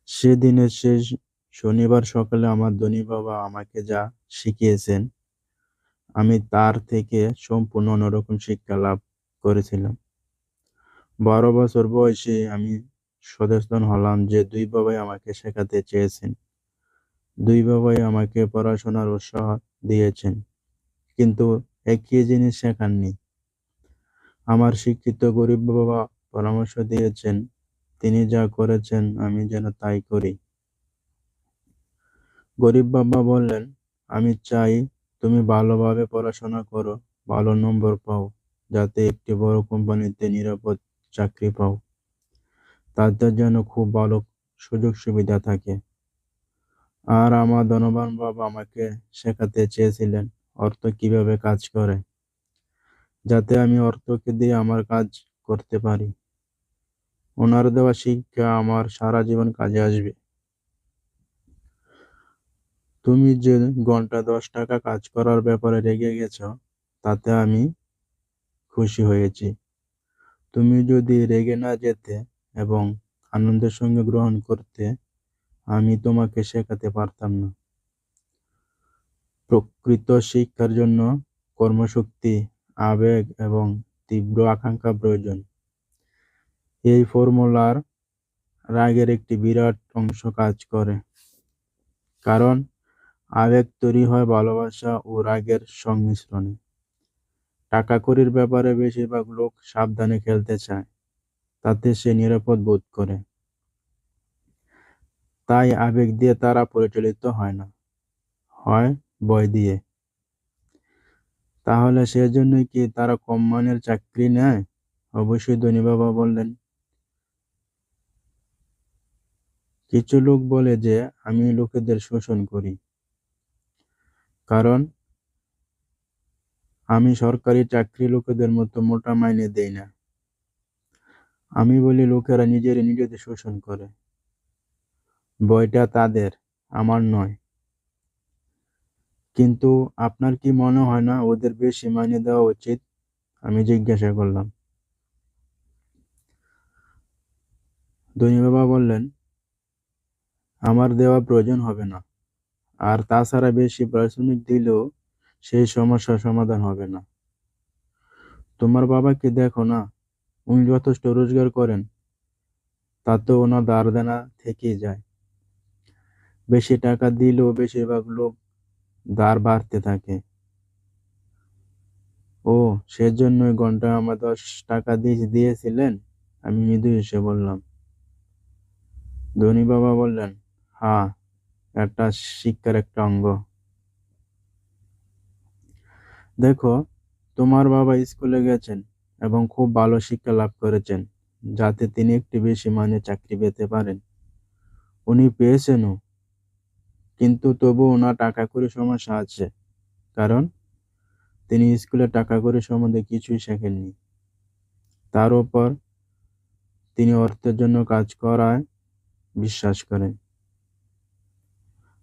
সেদিনের শেষ শনিবার সকালে আমার ধনী বাবা আমাকে যা শিখিয়েছেন, আমি তার থেকে সম্পূর্ণ অন্যরকম শিক্ষা লাভ করেছিলাম। 12 বছর বয়সে আমি সচেতন হলাম যে দুই বাবাই আমাকে শেখাতে চেয়েছেন। দুই বাবাই আমাকে পড়াশোনার উৎসাহ দিয়েছেন, কিন্তু একই জিনিস শেখাননি। আমার শিক্ষিত গরিব বাবা পরামর্শ দিয়েছেন, তিনি যা করেছেন আমি যেন তাই করি। গরিব বাবা বললেন, আমি চাই তুমি ভালোভাবে পড়াশোনা করো, ভালো নম্বর পাও, যাতে একটি বড় কোম্পানিতে নিরাপদ চাকরি পাও। তাতে যেন খুব ভালো সুযোগ সুবিধা থাকে। আর আমার ধনবান বাবা আমাকে শেখাতে চেয়েছিলেন অর্থ কিভাবে কাজ করে, যাতে আমি অর্থকে দিয়ে আমার কাজ করতে পারি। ওনার দেওয়া শিক্ষা আমার সারা জীবন কাজে আসবে। তুমি যে ঘন্টা 10 টাকা কাজ করার ব্যাপারে রেগে গেছ, তাতে আমি খুশি হয়েছি। তুমি যদি রেগে না যেতে এবং আনন্দের সঙ্গে গ্রহণ করতে, আমি তোমাকে শেখাতে পারতাম না। প্রকৃত শিক্ষার জন্য কর্মশক্তি, আবেগ এবং তীব্র আকাঙ্ক্ষা প্রয়োজন। এই ফর্মুলার রাগের একটি বিরাট অংশ কাজ করে, কারণ আবেগ তৈরি হয় ভালোবাসা ও রাগের সংমিশ্রণে। টাকা কড়ির ব্যাপারে বেশিরভাগ লোক সাবধানে খেলতে চায়, তাতে সে নিরাপদ বোধ করে। তাই আবেগ দিয়ে তারা পরিচালিত হয় না, হয় ভয় দিয়ে। তাহলে সেজন্যই কি তারা কম মানের চাকরি নেয়? অবশ্যই, ধনী বাবা বললেন। কিছু লোক বলে যে আমি লোকেদের শোষণ করি, কারণ আমি সরকারি চাকরি লোকেদের মতো মোটা মাইনে দেই না। আমি বলি লোকেরা নিজেদের শোষণ করে। ভয়টা তাদের, আমার নয়। কিন্তু আপনার কি মনে হয় না ওদের বেশি মাইনে দেওয়া উচিত? আমি জিজ্ঞাসা করলাম। ধনী বাবা বললেন, আমার দেওয়া প্রয়োজন হবে না। আর তাছাড়া বেশি পারিশ্রমিক দিলেও সেই সমস্যার সমাধান হবে না। তোমার বাবাকে দেখো না, উনি যথেষ্ট রোজগার করেন, তাতেও ওনার ধার দেনা থেকেই যায়। বেশি টাকা দিলেও বেশিরভাগ লোক ধার বাড়তে থাকে। ও, সেজন্যই ঘন্টায় আমার 10 টাকা দিয়েছিলেন? আমি মৃদু হেসে বললাম। ধনী বাবা বললেন, হ্যাঁ, এটা শিক্ষার একটা অঙ্গ। দেখো, তোমার বাবা স্কুলে গেছেন এবং খুব ভালো শিক্ষা লাভ করেছেন, যাতে তিনি একটি বেশি মানের চাকরি পেতে পারেন। উনি পেয়েছেনও, কিন্তু তবু ওনার টাকা কড়ি সমস্যা আছে, কারণ তিনি স্কুলে টাকা কড়ি সম্বন্ধে কিছুই শেখেননি। তার উপর তিনি অর্থের জন্য কাজ করায় বিশ্বাস করেন।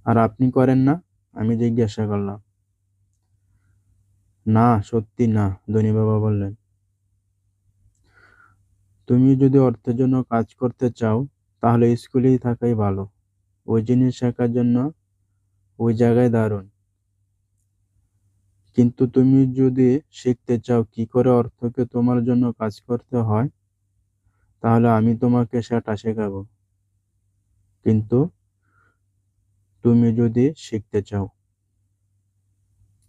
আর আপনি করেন না? আমি জিজ্ঞাসা করলাম। না, সত্যি না, ধনী বাবা বললেন। তুমি যদি অর্থের জন্য কাজ করতে চাও, তাহলে স্কুলেই থাকাই ভালো। ওই জিনিস শেখার জন্য ওই জায়গায় দারুণ। কিন্তু তুমি যদি শিখতে চাও কি করে অর্থকে তোমার জন্য কাজ করতে হয়, তাহলে আমি তোমাকে সেটা শেখাবো। কিন্তু তুমি যদি শিখতে চাও,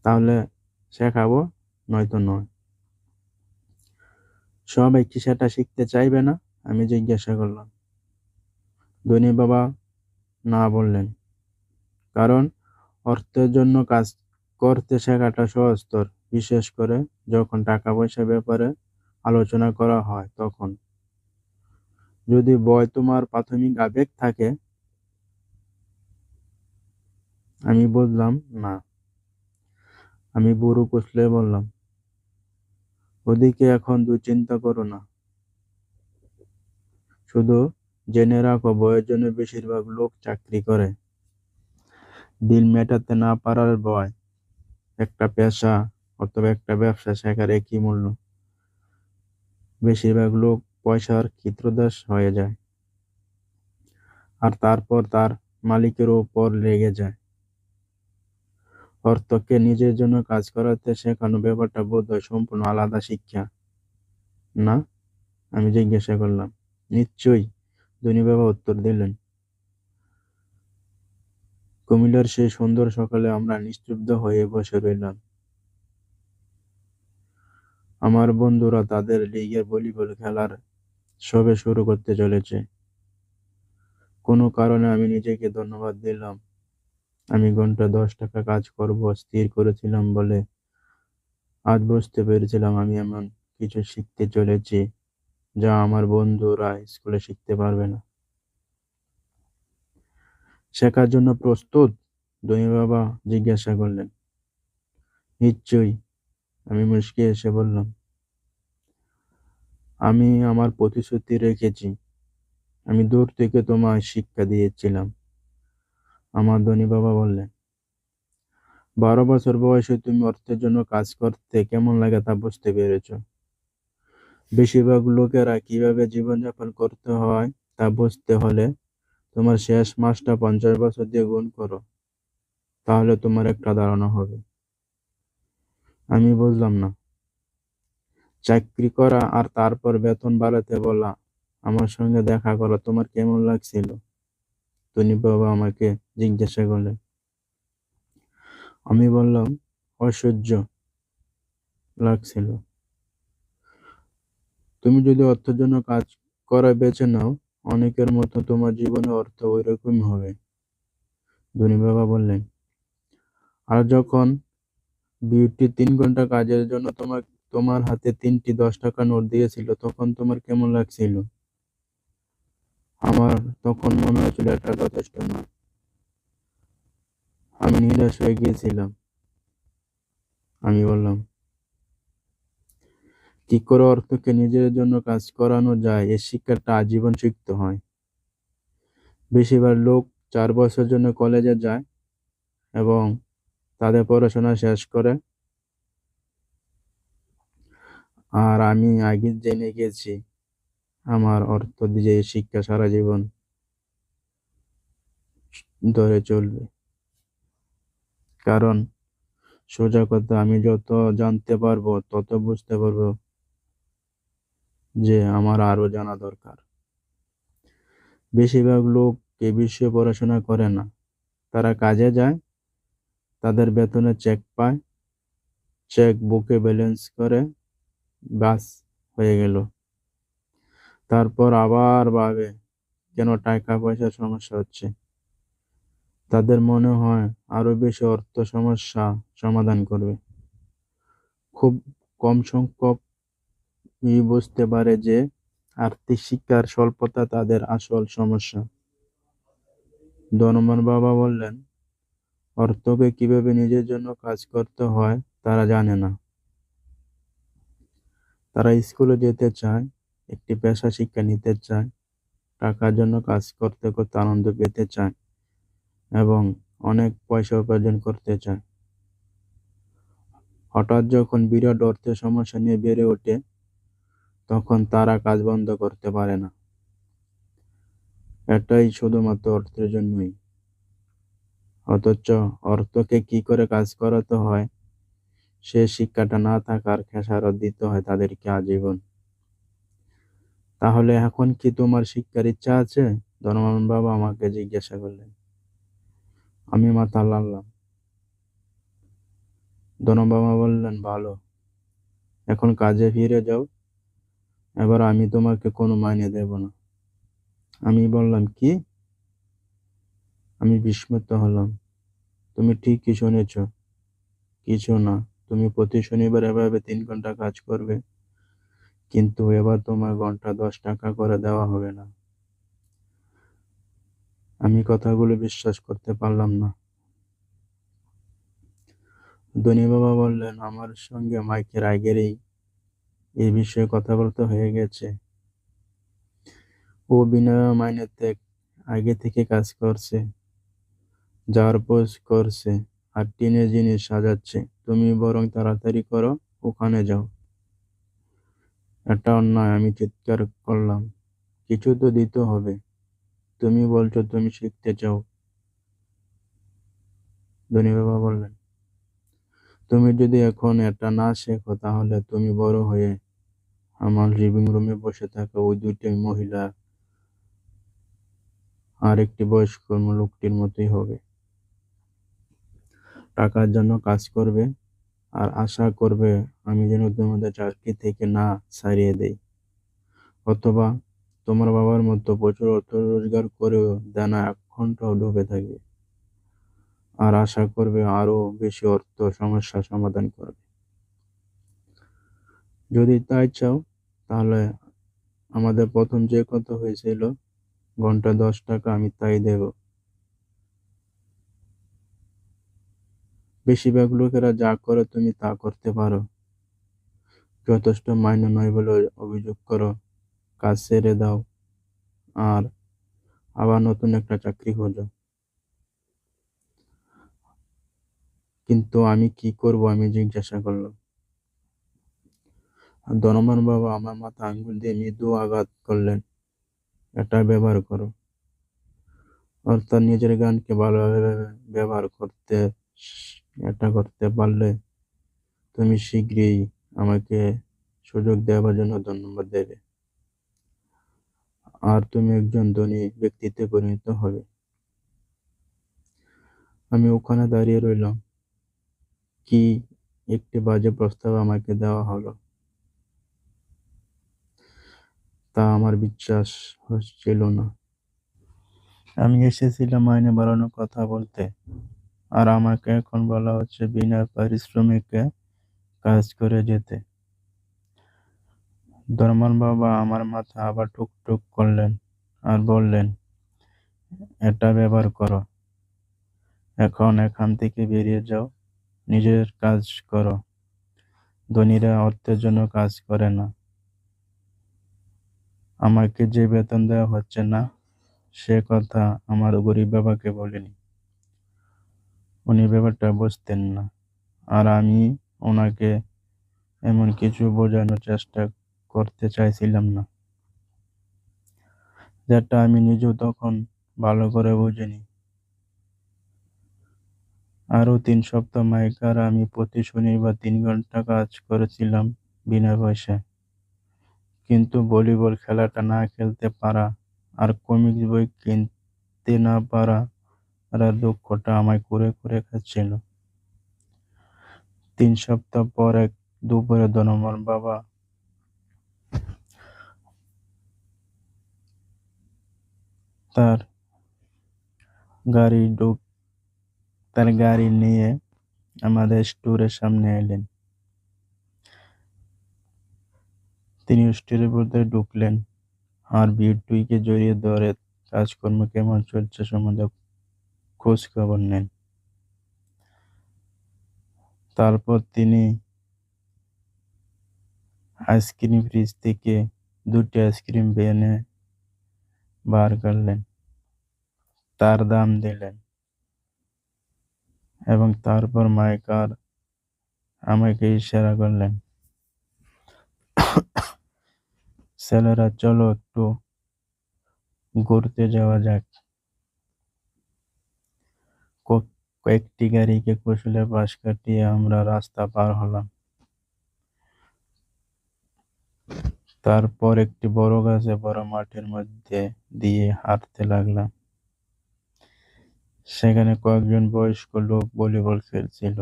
তাহলে শেখাবো, নয়তো নয়। সবাই কি সেটা শিখতে চাইবে না? আমি জিজ্ঞাসা করলাম। ধনী বাবা না বললেন, কারণ অর্থের জন্য কাজ করতে শেখাটা সহজতর, বিশেষ করে যখন টাকা পয়সার ব্যাপারে আলোচনা করা হয় তখন। যদি ভয় তোমার প্রাথমিক আবেগ থাকে। আমি বললাম, না। আমি বুড়ো কুঁচলে বললাম, ওদিকে এখন দুশ্চিন্তা করো না। শুধু জেনে রাখো, ভয়ের জন্য বেশিরভাগ লোক চাকরি করে। বিল মেটাতে না পারার ভয়। একটা পেশা অথবা একটা ব্যবসা শেখার একই মূল্য। বেশিরভাগ লোক পয়সার ক্রীতদাস হয়ে যায়। আর তারপর তার মালিকের উপর রেগে যায়। অর্থকে নিজের জন্য কাজ করাতে শেখানো ব্যাপারটা বোধহয় সম্পূর্ণ আলাদা শিক্ষা, না? আমি জিজ্ঞাসা করলাম। নিশ্চয়ই, ধনী বাবা উত্তর দিলেন। কুমিল্লার সেই সুন্দর সকালে আমরা নিস্তব্ধ হয়ে বসে রইলাম। আমার বন্ধুরা তাদের লিগের ভলিবল খেলার সবে শুরু করতে চলেছে। কোনো কারণে আমি নিজেকে ধন্যবাদ দিলাম। আমি ঘন্টা 10 টাকা কাজ করব স্থির করেছিলাম বলে আজ বুঝতে পেরেছিলাম আমি এমন কিছু শিখতে চলেছি যা আমার বন্ধুরা স্কুলে শিখতে পারবে না। শেখার জন্য প্রস্তুত? ধনী বাবা জিজ্ঞাসা করলেন। নিশ্চয়ই, আমি মুচকি হেসে বললাম। আমি আমার প্রতিশ্রুতি রেখেছি। আমি দূর থেকে তোমায় শিক্ষা দিয়েছিলাম। আমার ধনী বাবা বললেন, 12 বছর বয়সে তুমি অর্থের জন্য কাজ করতে কেমন লাগে তা বুঝতে পেরেছ। বেশিরভাগ লোকেরা কিভাবে জীবনযাপন করতে হয় তা বুঝতে হলে তোমার শেষ মাসটা 50 বছর দিয়ে গুণ করো, তাহলে তোমার একটা ধারণা হবে। আমি বুঝলাম না। চাকরি করা আর তারপর বেতন বাড়াতে বলা, আমার সঙ্গে দেখা করা তোমার কেমন লাগছিল? টনি বাবা আমাকে জিজ্ঞাসা করলেন। আমি বললাম, অসহ্য লাগছিল। তুমি যদি অর্থের জন্য কাজ করা বেছে নাও, অনেকের মতো তোমার জীবনে অর্থ ওইরকমই হবে। ধনী বাবা বললেন, আর যখন বিউটি 3 ঘন্টা কাজের জন্য তোমার হাতে 3টি 10 টাকা নোট দিয়েছিল, তখন তোমার কেমন লাগছিল? আমার তখন মনে হয়েছিল এটা যথেষ্ট না। আমি নিরাশ হয়ে গিয়েছিলাম। আমি বললাম, কি করে অর্থকে নিজের জন্য কাজ করানো যায় এই শিক্ষাটা আজীবন শিখতে হয়। বেশিরভাগ লোক 4 বছর জন্য কলেজে যায় এবং তাদের পড়াশোনা শেষ করে। আর আমি আগে জেনে গেছি আমার অর্থ দিয়ে এই শিক্ষা সারা জীবন ধরে চলবে। কারণ সোজা কথা, আমি যত জানতে পারবো তত বুঝতে পারবো যে আমার আরো জানা দরকার। বেশিরভাগ লোক এ বিষয়ে পড়াশোনা করে না। তারা কাজে যায়, তাদের বেতনের চেক পায়, চেক বুকে ব্যালেন্স করে, বাস হয়ে গেল। তারপর আবার ভাবে কেন টাকা পয়সার সমস্যা হচ্ছে। তাদের মনে হয় আরো বেশি অর্থ সমস্যা সমাধান করবে। খুব কম সংখ্যক বুঝতে পারে যে আর্থিক শিক্ষার স্বল্পতা তাদের আসল সমস্যা। ধনবান বাবা বললেন, অর্থকে কিভাবে নিজের জন্য কাজ করতে হয় তারা জানে না। তারা স্কুলে যেতে চায়, একটি পেশা শিক্ষা নিতে চায়, টাকার জন্য কাজ করতে করতে আনন্দ পেতে চায় এবং অনেক পয়সা উপার্জন করতে চায়। হঠাৎ যখন বিরাট অর্থের সমস্যা নিয়ে বেড়ে ওঠে, তখন তারা কাজ বন্ধ করতে পারে না। এটাই শুধুমাত্র অর্থের জন্যই। অথচ অর্থকে কি করে কাজ করাতে হয় সে শিক্ষাটা না থাকার খেসারত দিতে হয় তাদেরকে আজীবন। তাহলে এখন কি তোমার শিক্ষার ইচ্ছা আছে? ধনবান বাবা আমাকে জিজ্ঞাসা করলেন। আমি মাথা নাড়লাম। ধনবান বাবা বললেন, ভালো, এখন কাজে ফিরে যাও। এবার আমি তোমাকে কোনো মাইনে দেব না। আমি বললাম, কি? আমি বিস্মিত হলাম। তুমি ঠিকই শুনেছ। কিছু না, তুমি প্রতি শনিবার এভাবে 3 ঘন্টা কাজ করবে, কিন্তু এবার তোমার ঘন্টা 10 টাকা করে দেওয়া হবে না। আমি কথাগুলো বিশ্বাস করতে পারলাম না। ধনী বাবা বললেন, আমার সঙ্গে মাইকের আগেরই এই বিষয়ে কথা বলতে হয়ে গেছে। ও বিনা মাইনেতে আগে থেকে কাজ করছে, জারপোজ করছে আর টিনের জিনিস সাজাচ্ছে। তুমি বরং তাড়াতাড়ি করো, ওখানে যাও। এটা অন্যায়, আমি চিৎকার করলাম। কিছু তো দিতে হবে। তুমি বলছো তুমি শিখতে চাও। ধনী বাবা বললেন, তুমি যদি এখন এটা না শেখো তাহলে তুমি বড় হয়ে আমার লিভিং রুমে বসে থাকা ওই দুইটি মহিলা আর একটি বয়স্ক লোকটির মতোই হবে। টাকার জন্য কাজ করবে আর আশা করবে আমি যেন তোমাদের চাকরি থেকে না ছাড়িয়ে দেই, অথবা তোমার বাবার মতো প্রচুর অর্থ রোজগার করেও দেনা এক ঘন্টাও ডুবে থাকবে আর আশা করবে আরো বেশি অর্থ সমস্যা সমাধান করবে। যদি তাই চাও তাহলে আমাদের প্রথম যে কথা হয়েছিল, ঘন্টা 10 টাকা, আমি তাই দেব। বেশিরভাগ লোকেরা যা করে তুমি তা করতে পারো, যথেষ্ট মাইনে নয় বলে অভিযোগ করো, কাজ ছেড়ে দাও আর আবার নতুন একটা চাকরি খোঁজো। কিন্তু আমি কি করব, আমি জিজ্ঞাসা করলাম। আর ধনবান বাবা আমার মাথায় আঙ্গুল দিয়ে মৃদু আঘাত করলেন। এটা ব্যবহার করো, অর্থাৎ নিজের জ্ঞানকে ভালোভাবে ব্যবহার করতে এটা করতে পারলে তুমি শীঘ্রই আমাকে সুযোগ দেওয়ার জন্য ধন্যবাদ দেবে আর তুমি একজন ধনী ব্যক্তিত্বে পরিণত হবে। আমি ওখানে দাঁড়িয়ে রইলাম। কি একটি বাজে প্রস্তাব আমাকে দেওয়া হলো তা আমার বিশ্বাস হচ্ছিল না। আমি এসেছিলাম মাইনে বাড়ানোর কথা বলতে, আর আমাকে এখন বলা হচ্ছে বিনা পারিশ্রমিকে কাজ করে যেতে। ধর্মান বাবা আমার মাথা আবার টুকটুক করলেন আর বললেন, এটা ব্যবহার করো, এখন এখান থেকে বেরিয়ে যাও, নিজের কাজ করো। ধনীরা অর্থের জন্য কাজ করে না। আমাকে যে বেতন দেওয়া হচ্ছে না সে কথা আমার গরিব বাবাকে বলিনি, উনি ব্যাপারটা বুঝতেন না, আর আমি ওনাকে এমন কিছু বোঝানোর চেষ্টা করতে চাইছিলাম না যেটা আমি নিজেও তখন ভালো করে বুঝিনি। আরো 3 সপ্তাহ মাইকার আমি প্রতি শনিবার 3 ঘন্টা কাজ করেছিলাম বিনা পয়সায়। কিন্তু ভলিবল খেলাটা না খেলতে পারা আর কমিক্স বই কিনতে না পারা আর দুঃখটা আমায় কুরে কুরে খাচ্ছিল। 3 সপ্তাহ পর এক দুপুরে ধনমল বাবা তার গাড়ি ঢুক তার গাড়ি নিয়ে আমাদের স্টোরের সামনে এলেন। তিনি স্টোরের মধ্যে ঢুকলেন আর বিট্টুইকে জড়িয়ে ধরে কাজকর্ম কেমন চলছে সম্বন্ধে খোঁজ খবর নেন। তারপর তিনি আইসক্রিম ফ্রিজ থেকে 2টি আইসক্রিম এনে বার করলেন, তার দাম দিলেন এবং তারপর মাইকার আমাকে ইশারা করলেন, ছেলেরা চলো একটু ঘুরতে যাওয়া যাক। কয়েকটি গাড়িকে কুশলে পাশ কাটিয়ে আমরা রাস্তা পার হলাম। তারপর একটি বড় গাছে বড় মাঠের মধ্যে দিয়ে হাঁটতে লাগলাম। সেখানে কয়েকজন বয়স্ক লোক ভলিবল খেলছিল।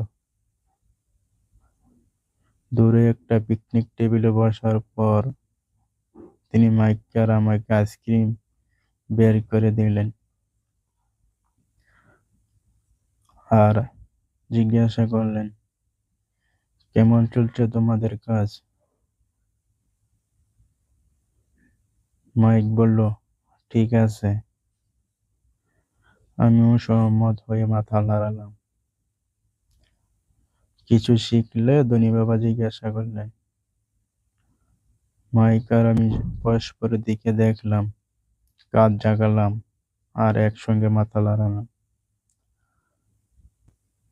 দূরে একটা পিকনিক টেবিলে বসার পর তিনি মাইকে আর আমাকে আইসক্রিম বের করে দিলেন আর জিজ্ঞাসা করলেন, কেমন চলছে তোমাদের কাজ? মাইক বলল, ঠিক আছে। আমিও সহমত হয়ে মাথা নাড়ালাম। কিছু শিখলে? ধনী বাবা জিজ্ঞাসা করলেন। মাইক আর আমি পরস্পরের দিকে দেখলাম, কাঁধ ঝাঁকালাম আর একসঙ্গে মাথা নাড়ালাম।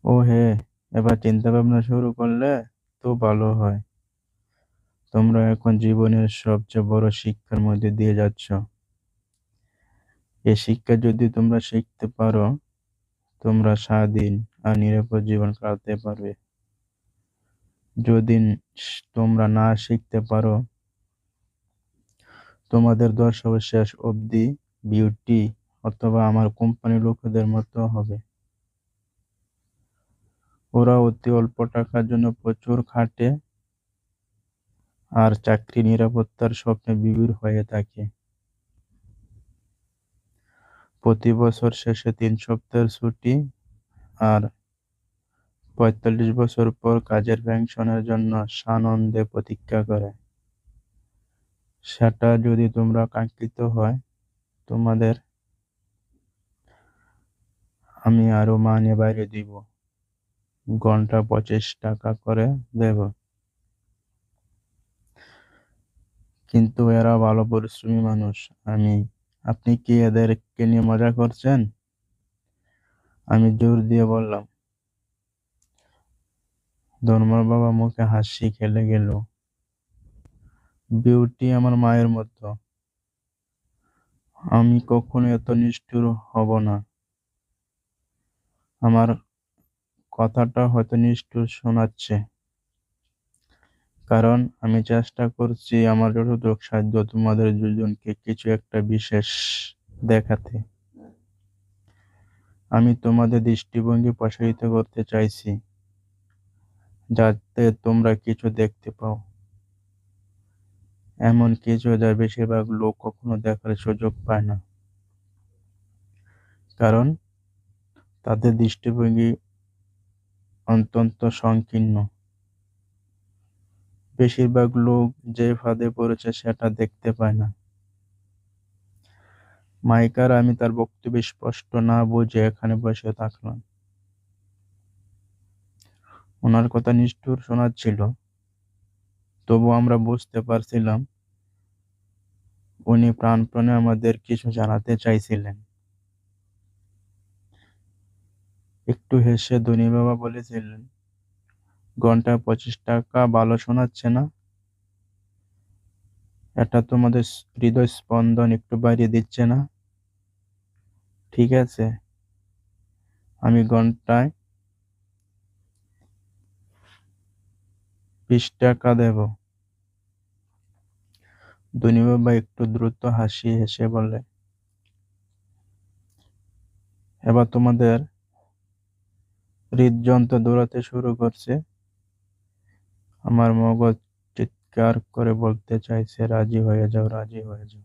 ও হে, এবার চিন্তা ভাবনা শুরু করলে তো ভালো হয়। তোমরা এখন জীবনের সবচেয়ে বড় শিক্ষার মধ্যে দিয়ে যাচ্ছ। এই শিক্ষা যদি তোমরা শিখতে পারো, তোমরা স্বাধীন আর নিরাপদ জীবন কাটাতে পারবে। যদি তোমরা না শিখতে পারো, তোমাদের দশ হবে শেষ অবধি বিউটি অথবা আমার কোম্পানির লোকেদের মতো হবে। ওরা অতি অল্প টাকার জন্য প্রচুর খাটে আর চাকরি নিরাপত্তার স্বপ্নে বিভোর হয়ে থাকে। প্রতি বছর শেষে 3 সপ্তাহের ছুটি আর 45 বছর পর কাজের পেনশনের জন্য সানন্দে প্রতীক্ষা করে। সেটা যদি তোমরা কাঙ্ক্ষিত হয়, তোমাদের আমি আরো মাইনে বাড়িয়ে দিব, ঘন্টা 25 টাকা করে দেব। কিন্তু এরা ভালো পরিশ্রমী মানুষ। আপনি কি এদেরকে নিয়ে মজা করছেন? আমি জোর দিয়ে বললাম। ধর্মার বাবা মুখে হাসি খেলে গেল। বিউটি আমার মায়ের মতো। আমি কখনো এত নিষ্ঠুর হব না। আমার কথাটা হয়তো নিষ্ঠুর শোনাচ্ছে, কারণ আমি চেষ্টা করছি আমার যতটুকু সাধ্য তোমাদের দুজনকে কিছু একটা বিশেষ দেখাতে। আমি তোমাদের দৃষ্টিভঙ্গি প্রসারিত করতে চাইছি, যাতে তোমরা কিছু দেখতে পাও, এমন কিছু যা বেশিরভাগ লোক কখনো দেখার সুযোগ পায় না। কারণ তাদের দৃষ্টিভঙ্গি অত্যন্ত সংকীর্ণ। বেশিরভাগ লোক যে ফাঁদে পড়েছে সেটা দেখতে পায় না। মাইকার আমি তার বক্তব্য স্পষ্ট না বুঝে এখানে বসে থাকলাম। ওনার কথা নিষ্ঠুর শোনাচ্ছিল, তবু আমরা বুঝতে পারছিলাম উনি প্রাণপণে আমাদের কিছু জানাতে চাইছিলেন। একটু হেসে ধনী বাবা বলেছিলেন, ঘন্টায় 25 টাকা ভালো শোনাচ্ছে না? এটা তোমাদের হৃদয় স্পন্দন একটু বাড়িয়ে দিচ্ছে না? ঠিক আছে, আমি ঘন্টায় 20 টাকা দেব। ধনী বাবা একটু দ্রুত হাসি হেসে বললে, এবার তোমাদের হৃদযন্ত্র দৌড়াতে শুরু করছে। আমার মগজ চিৎকার করে বলতে চাইছে, রাজি হয়ে যাও, রাজি হয়ে যাও।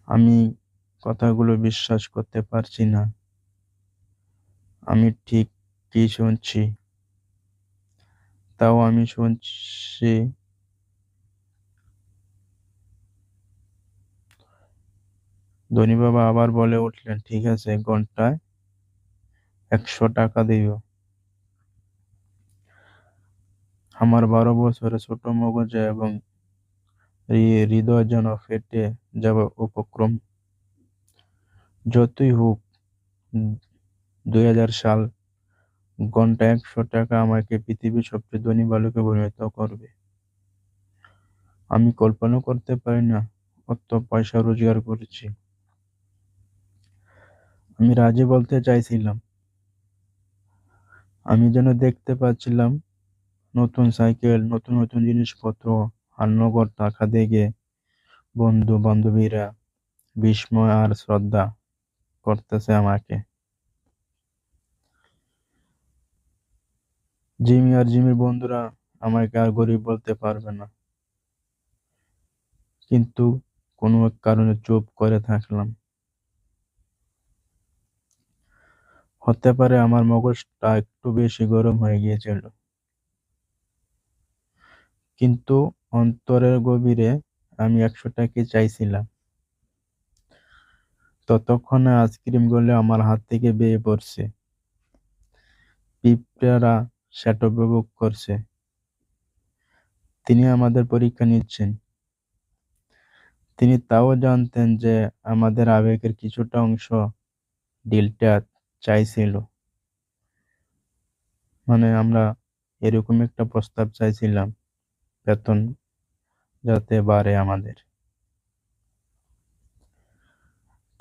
আমি কথাগুলো বিশ্বাস করতে পারছি না। আমি ঠিক কি শুনছি? তাও আমি শুনছি। ধনী বাবা আবার বলে উঠলেন, ঠিক আছে, ঘন্টায় 100 টাকা দিও। আমার 12 বছরের ছোট মগজে এবং হৃদয় যেন ফেটে যাবে উপক্রম। যতই হোক, 2000 সাল, ঘন্টায় 100 টাকা আমাকে পৃথিবীর সবচেয়ে ধনী বালকে পরিণত করবে। আমি কল্পনা করতে পারি না কত পয়সা রোজগার করেছি। আমি রাজি বলতে চাইছিলাম। আমি যেন দেখতে পাচ্ছিলাম নতুন সাইকেল, নতুন নতুন জিনিসপত্র আর নগদ টাকা দেখে বন্ধু বান্ধবীরা বিস্ময় আর শ্রদ্ধা করতেছে আমাকে। জিমি আর জিমির বন্ধুরা আমাকে আর গরিব বলতে পারবে না। কিন্তু কোনো এক কারণে চুপ করে থাকলাম। হতে পারে আমার মগজটা একটু বেশি গরম হয়ে গিয়েছিল, কিন্তু অন্তরের গভীরে আমি 100 টাকা চাইছিলাম। ততক্ষণে আইসক্রিম গুলো আমার হাত থেকে বেয়ে পড়ছে। পিঁপড়ারা সেটা উপভোগ করছে। তিনি আমাদের পরীক্ষা নিচ্ছেন। তিনি তাও জানতেন যে আমাদের আবেগের কিছুটা অংশ ডিলটা চাইছিল। মানে আমরা এরকম একটা প্রস্তাব চাইছিলাম, বেতন যাতে বাড়ে আমাদের।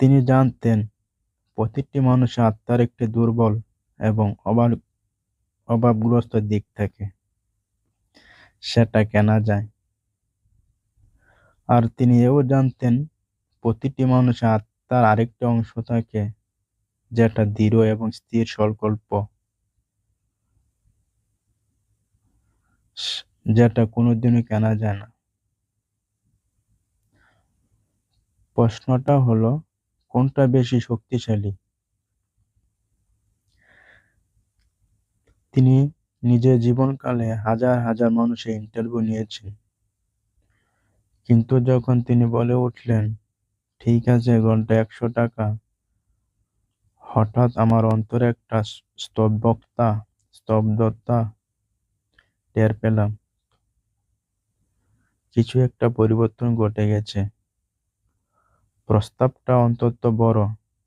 তিনি জানতেন প্রতিটি মানুষের আত্মার একটি দুর্বল এবং অভাবগ্রস্ত দিক থাকে, সেটা কেনা যায়। আর তিনি এও জানতেন প্রতিটি মানুষের আত্মার আরেকটি অংশ থাকে, যেটা দৃঢ় এবং স্থির সংকল্প, যেটা কোনোদিনও কেনা যায় না। প্রশ্নটা হলো, কোনটা বেশি শক্তিশালী? তিনি নিজের জীবনকালে হাজার হাজার মানুষের ইন্টারভিউ নিয়েছেন, কিন্তু যখন তিনি বলে উঠলেন, ঠিক আছে, ঘন্টায় 100 টাকা, হঠাৎ আমার অন্তরে একটা স্তব্ধতা টের পেলাম। কিছু একটা পরিবর্তন ঘটে গেছে। প্রস্তাবটা অন্তত বড়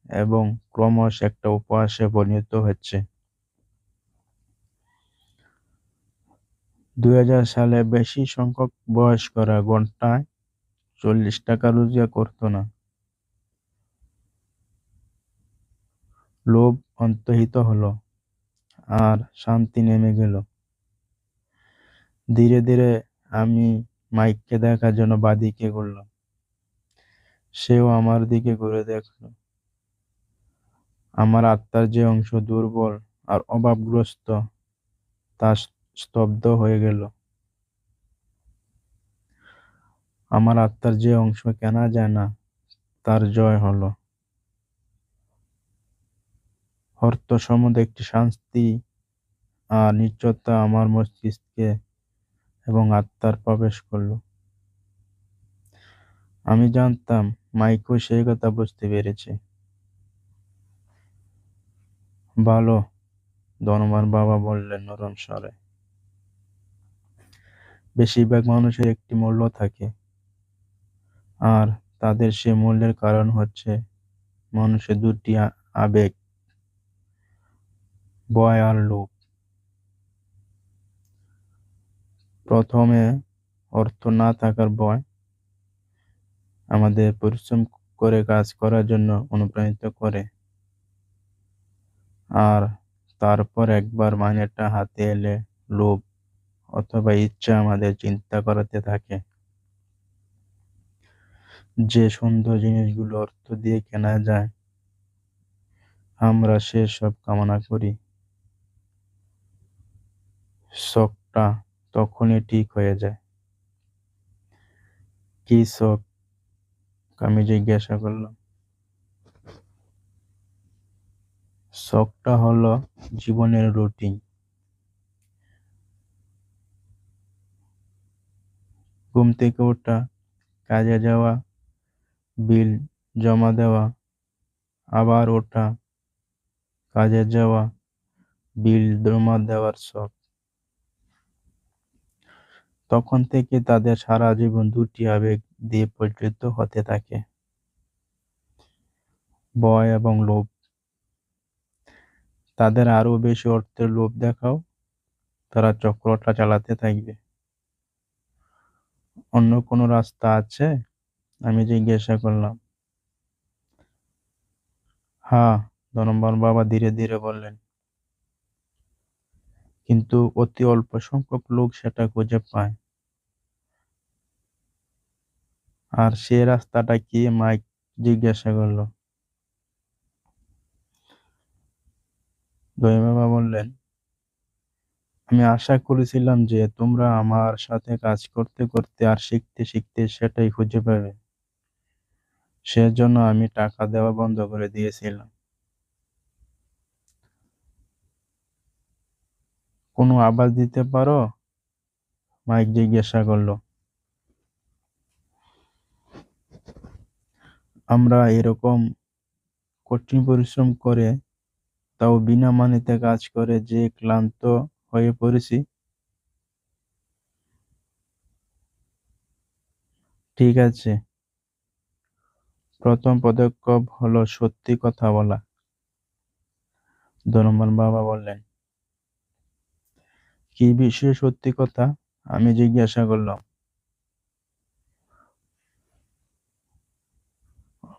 এবং ক্রমশ একটা উপহাসে পরিণত হচ্ছে। 2000 সালে বেশি সংখ্যক বয়স্করা ঘন্টায় 40 টাকা রোজগার করতো না। লোভ অন্তর্হিত হলো, আর শান্তি নেমে গেল। ধীরে ধীরে আমি মাইককে দেখার জন্য বাঁদিকে ঘুরলাম। সেও আমার দিকে ঘুরে দেখল। আমার আত্মার যে অংশ দুর্বল আর অভাবগ্রস্ত, তা স্তব্ধ হয়ে গেল। আমার আত্মার যে অংশ কেনা যায় না, তার জয় হলো। অর্থ সম্বন্ধে একটি শান্তি আর নিশ্চয়তা আমার মস্তিষ্কে এবং আত্মার প্রবেশ করল। আমি জানতাম মাইকও সেই কথা বুঝতে পেরেছে। ভালো, ধনবান বাবা বললেন নরম স্বরে। বেশিরভাগ মানুষের একটি মূল্য থাকে, আর তাদের সে মূল্যের কারণ হচ্ছে মানুষের দুটি আবেগ, ভয় আর লোভ। প্রথমে অর্থ না থাকার ভয় আমাদের পরিশ্রম করে কাজ করার জন্য অনুপ্রাণিত করে, আর তারপর একবার মাইনেটা হাতে এলে লোভ অথবা ইচ্ছা আমাদের চিন্তা করাতে থাকে যে সুন্দর জিনিসগুলো অর্থ দিয়ে কেনা যায়, আমরা সেসব কামনা করি। শখটা তখনই ঠিক হয়ে যায়। কি শখ? আমি জিজ্ঞাসা করলাম। শখটা হলো জীবনের রুটিন। ঘুম থেকে ওঠা, কাজে যাওয়া, বিল জমা দেওয়া, আবার ওঠা, কাজে যাওয়া, বিল জমা দেওয়ার শখ। তখন থেকে তাদের সারা জীবন দুটি আবেগ দিয়ে পরিচালিত হতে থাকে, ভয় এবং লোভ। তাদের আরো বেশি অর্থের লোভ দেখাও, তারা চক্রটা চালাতে থাকবে। অন্য কোনো রাস্তা আছে? আমি জিজ্ঞাসা করলাম। হ্যাঁ, ধনবান বাবা ধীরে ধীরে বললেন, কিন্তু অতি অল্প সংখ্যক লোক সেটা খুঁজে পায়। আর সে রাস্তাটা কি? মাইক জিজ্ঞাসা করলো। দই বাবা বললেন, আমি আশা করেছিলাম যে তোমরা আমার সাথে কাজ করতে করতে আর শিখতে শিখতে সেটাই খুঁজে পাবে। সেজন্য আমি টাকা দেওয়া বন্ধ করে দিয়েছিলাম। কোনো আভাস দিতে পারো? মাইক জিজ্ঞাসা করলো। আমরা এরকম কঠিন পরিশ্রম করে, তাও বিনা মানিতে কাজ করে যে ক্লান্ত হয়ে পড়েছি। ঠিক আছে, প্রথম পদক্ষেপ হলো সত্যি কথা বলা, ধনবান বাবা বললেন। কি বিষয়ে সত্যি কথা? আমি জিজ্ঞাসা করলাম।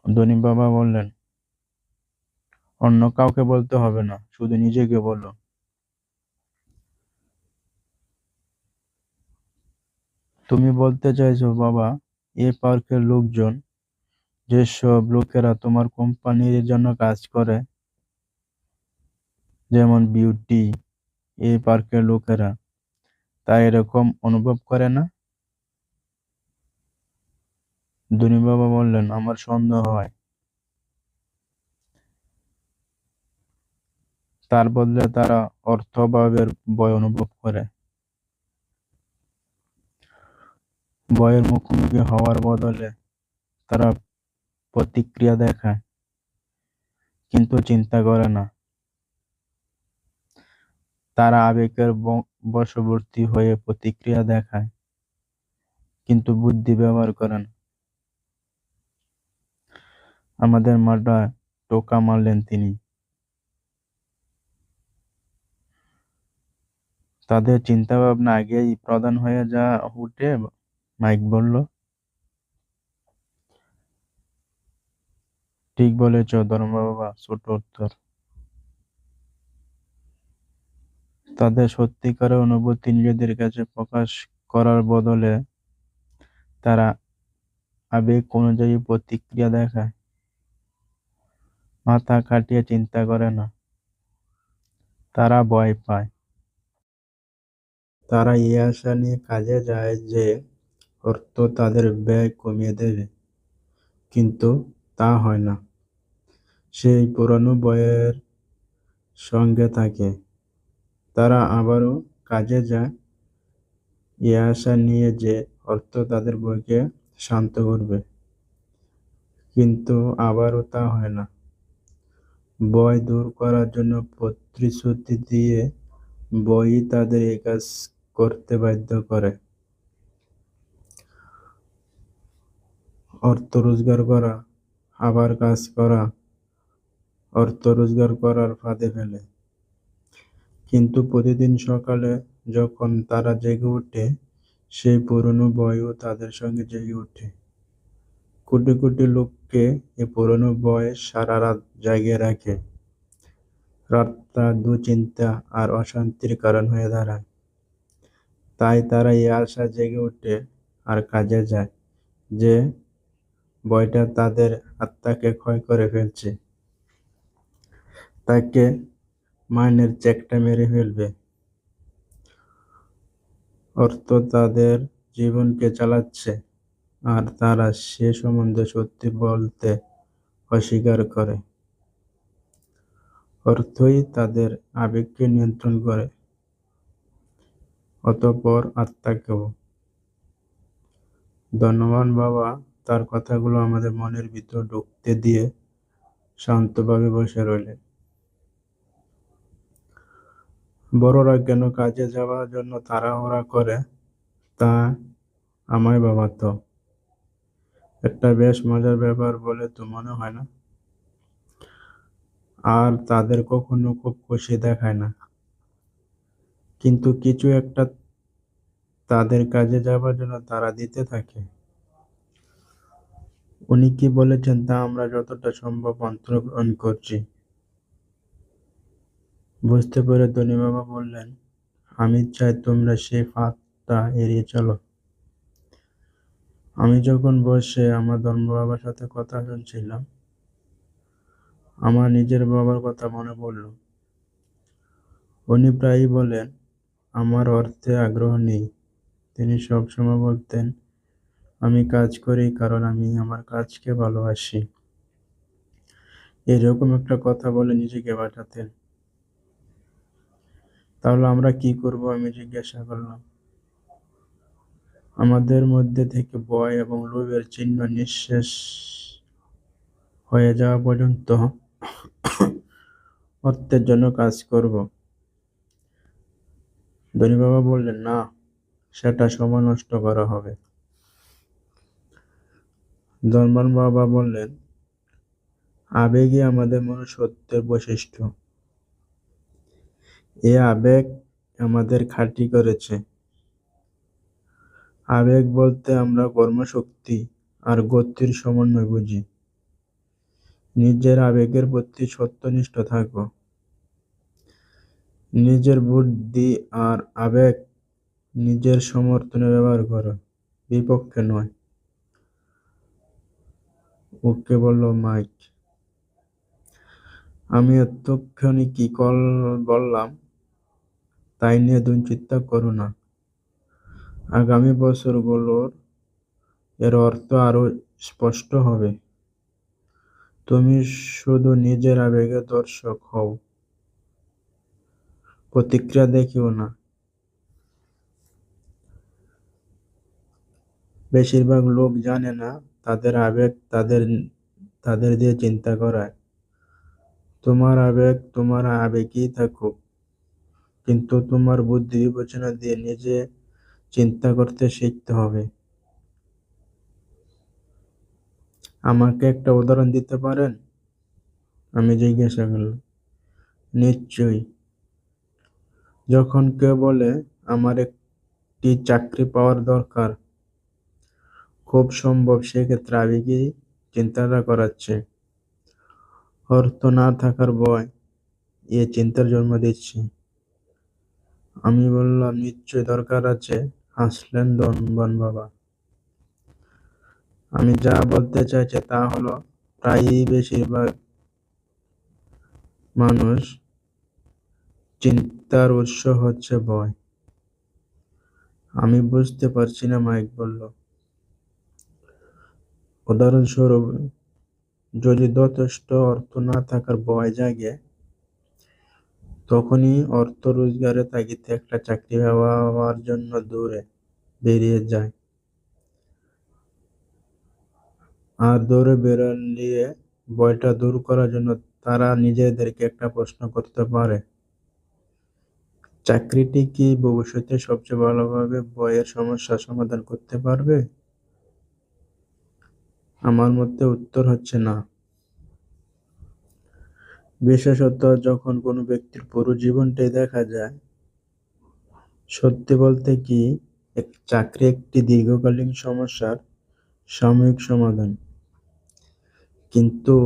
ধনী বাবা বললেন, অন্য কাউকে বলতে হবে না, শুধু নিজেকে বলো। তুমি বলতে চাইছো বাবা, এই পার্কের লোকজন, যেসব লোকেরা তোমার কোম্পানির জন্য কাজ করে, যেমন বিউটি, এই পার্কের লোকেরা, তাই এরকম অনুভব করে না? ধনী বাবা বললেন, আমার সন্দেহ হয়। তার বদলে তারা অর্থভাবের ভয় অনুভব করে। ভয়ের মুখোমুখি হওয়ার বদলে তারা প্রতিক্রিয়া দেখায়, কিন্তু চিন্তা করে না। তারা আবেগের বশবর্তী হয়ে প্রতিক্রিয়া দেখায়, কিন্তু বুদ্ধি ব্যবহার করে না। আমাদের মাথায় টোকা মারলেন তিনি। তাদের চিন্তাভাবনা আগেই প্রধান হয়ে যা উঠে। মাইক বলল, ঠিক বলেছ ধর্মবাবা, ছোট উত্তর। তাদের সত্যিকারের অনুভূতি নিজেদের কাছে প্রকাশ করার বদলে তারা আবেগ অনুযায়ী প্রতিক্রিয়া দেখায়, মাথা খাটিয়ে চিন্তা করে না। তারা ভয় পায়। তারা এই আশা নিয়ে কাজে যায় যে অর্থ তাদের ব্যয় কমিয়ে দেবে, কিন্তু তা হয় না। সেই পুরনো ভয়ের সঙ্গে থাকে। তারা আবারও কাজে যায় এই আশা নিয়ে যে অর্থ তাদের ভয়কে শান্ত করবে, কিন্তু আবারও তা হয় না। ভয় দূর করার জন্য প্রতিশ্রুতি দিয়ে ভয়ই তাদের এই কাজ করতে বাধ্য করে। অর্থ রোজগার করা, আবার কাজ করা, অর্থ রোজগার করার ফাঁদে ফেলে। কিন্তু প্রতিদিন সকালে যখন তারা জেগে ওঠে, সেই পুরনো ভয়ও তাদের সঙ্গে জেগে ওঠে। কোটি কোটি লোককে এই পুরনো ভয় সারা রাত জাগিয়ে রাখে। রাতটা দুশ্চিন্তা আর অশান্তির কারণ হয়ে দাঁড়ায়। তাই তারা এই আশা জেগে ওঠে আর কাজে যায় যে ভয়টা তাদের আত্মাকে ক্ষয় করে ফেলছে, তাকে মাইনের চেকটা মেরে ফেলবে। অর্থ তাদের জীবনকে চালাচ্ছে, আর তারা সে সম্বন্ধে সত্যি বলতে অস্বীকার করে। অর্থই তাদের আবেগকে নিয়ন্ত্রণ করে, অতঃপর আত্মাকেও। ধন্যবাদ বাবা তার কথাগুলো আমাদের মনের ভিতর ঢুকতে দিয়ে শান্তভাবে বসে রইলেন। বড়রা কেন কাজে যাওয়ার জন্য তাড়াহুড়া করে তা আমায় ভাবাতো। একটা বেশ মজার ব্যাপার বলে তো মনে হয় না। আর তাদের কখনো খুব খুশি দেখায় না, কিন্তু কিছু একটা তাদের কাজে যাবার জন্য তাড়া দিতে থাকে। উনি কি বলেছেন তা আমরা যতটা সম্ভব অন্তর্গ্রহণ করছি। বুঝতে পেরে ধনী বাবা বললেন, আমি চাই তোমরা সেই ফাঁদটা এড়িয়ে চলো। আমি যখন বসে আমার ধর্ম বাবার সাথে কথা শুনছিলাম, আমার নিজের বাবার কথা মনে পড়ল। উনি প্রায়ই বলেন, আমার অর্থে আগ্রহ নেই। তিনি সবসময় বলতেন, আমি কাজ করি কারণ আমি আমার কাজকে ভালোবাসি। এরকম একটা কথা বলে নিজেকে বাঁচাতেন। তাহলে আমরা কি করব, আমি জিজ্ঞাসা করলাম। আমাদের মধ্যে থেকে ভয় এবং লোভের চিহ্ন নিঃশেষ হয়ে যাওয়া পর্যন্ত অর্থের জন্য কাজ করব। ধনী বাবা বললেন, না, সেটা সময় নষ্ট করা হবে। ধনবান বাবা বললেন, আবেগই আমাদের মনুষ্যত্বের বৈশিষ্ট্য। এ আবেগ আমাদের খাঁটি করেছে। আবেগ বলতে আমরা কর্মশক্তি আর গতির সমন্বয় বুঝি। নিজের আবেগের প্রতি সত্যনিষ্ঠ থাকো। নিজের বুদ্ধি আর আবেগ নিজের সমর্থনে ব্যবহার করো, বিপক্ষে নয়। ওকে বলল মাইক। আমি এতক্ষণে কি বললাম তাই নিয়ে দুশ্চিন্তা করো না। আগামী বছরগুলোর এর অর্থ আরো স্পষ্ট হবে। তুমি শুধু নিজের আবেগের দর্শক হও, প্রতিক্রিয়া দেখিও না। বেশিরভাগ লোক জানে না তাদের আবেগ তাদের দিয়ে চিন্তা করায়। তোমার আবেগ তোমার আবেগই থাকুক, কিন্তু তোমার বুদ্ধি বিবেচনা দিয়ে নিজে চিন্তা করতে শিখতে হবে। আমাকে একটা উদাহরণ দিতে পারেন? আমি জিজ্ঞাসা করলাম। নিশ্চয়ই। যখন কেউ বলে আমার একটি চাকরি পাওয়ার দরকার, খুব সম্ভব সেক্ষেত্রে আবেগই চিন্তাটা করাচ্ছে। অর্থ না থাকার ভয় এ চিন্তার জন্ম দিচ্ছে। আমি বললাম, নিশ্চয়ই দরকার আছে। হাসলেন ধনবান বাবা। আমি যা বলতে চাইছি তা হলো, প্রায়ই বেশিরভাগ মানুষ চিন্তার উৎস হচ্ছে ভয়। আমি বুঝতে পারছি না, মাইক বলল। উদাহরণস্বরূপ, যদি যথেষ্ট অর্থ না থাকার ভয় জাগে, তখনই অর্থ রোজগারের তাগিদে একটা চাকরি পাওয়ার জন্য দৌড়ে বেরিয়ে যায়। আর দৌড়ে বেরিয়ে ভয়টা দূর করার জন্য তারা নিজেদেরকে একটা প্রশ্ন করতে পারে, চাকরিটি কি ভবিষ্যতে সবচেয়ে ভালোভাবে ভয়ের সমস্যার সমাধান করতে পারবে? আমার মতে উত্তর হচ্ছে না। বিশেষত যখন কোনো ব্যক্তির পুরো জীবনটাই দেখা যায়। সত্যি বলতে কি, চাকরি একটি দীর্ঘকালীন সমস্যার সাময়িক সমাধান। কিন্তু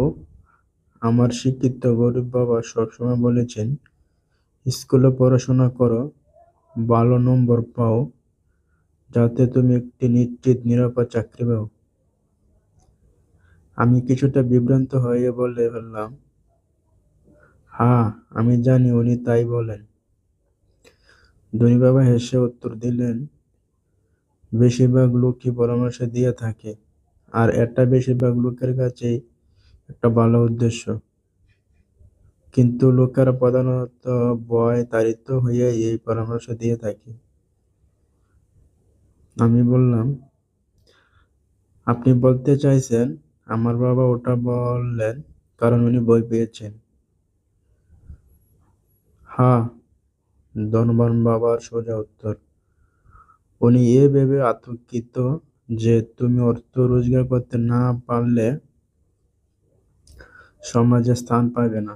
আমার শিক্ষিত গরিব বাবা সবসময় বলেছেন, স্কুলে পড়াশোনা করো, ভালো নম্বর পাও, যাতে তুমি একটি নিশ্চিত নিরাপদ চাকরি পাও। আমি কিছুটা বিভ্রান্ত হয়ে বলে ফেললাম, হ্যাঁ আমি জানি উনি তাই বলেন। ধনী বাবা হেসে উত্তর দিলেন, বেশিরভাগ লোকই পরামর্শ দিয়ে থাকে, আর এটা বেশিরভাগ লোকের কাছেই একটা ভালো উদ্দেশ্য। কিন্তু লোকেরা প্রধানত ভয় তাড়িত হয়ে এই পরামর্শ দিয়ে থাকে। আমি বললাম, আপনি বলতে চাইছেন আমার বাবা ওটা বললেন কারণ উনি ভয় পেয়েছেন? হ্যাঁ, ধনবান বাবার সোজা উত্তর। উনি এ ভেবে আতঙ্কিত যে তুমি অর্থ রোজগার করতে না পারলে সমাজে স্থান পাবে না।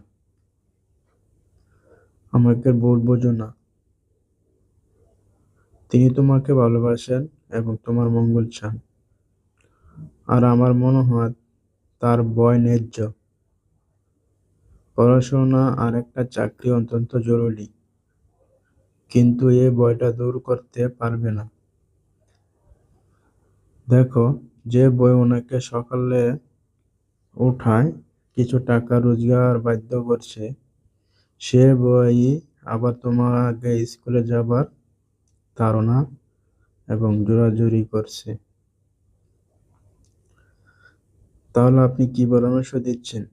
আমাকে ভুল বোঝো না। তিনি তোমাকে ভালোবাসেন এবং তোমার মঙ্গল চান। আর আমার মনে হয় তার ভয় ন্যায্য। পড়াশোনা আর একটা চাকরি অত্যন্ত জরুরি, কিন্তু এ ভয়টা দূর করতে পারবে না। দেখো, যে ভয় ওনাকে সকালে উঠায় কিছু টাকা রোজগার বাধ্য করছে, সে ভয়ই আবার তোমাকে স্কুলে যাবার তাড়না এবং জোরাজুরি করছে। তাহলে আপনি কি পরামর্শ দিচ্ছেন?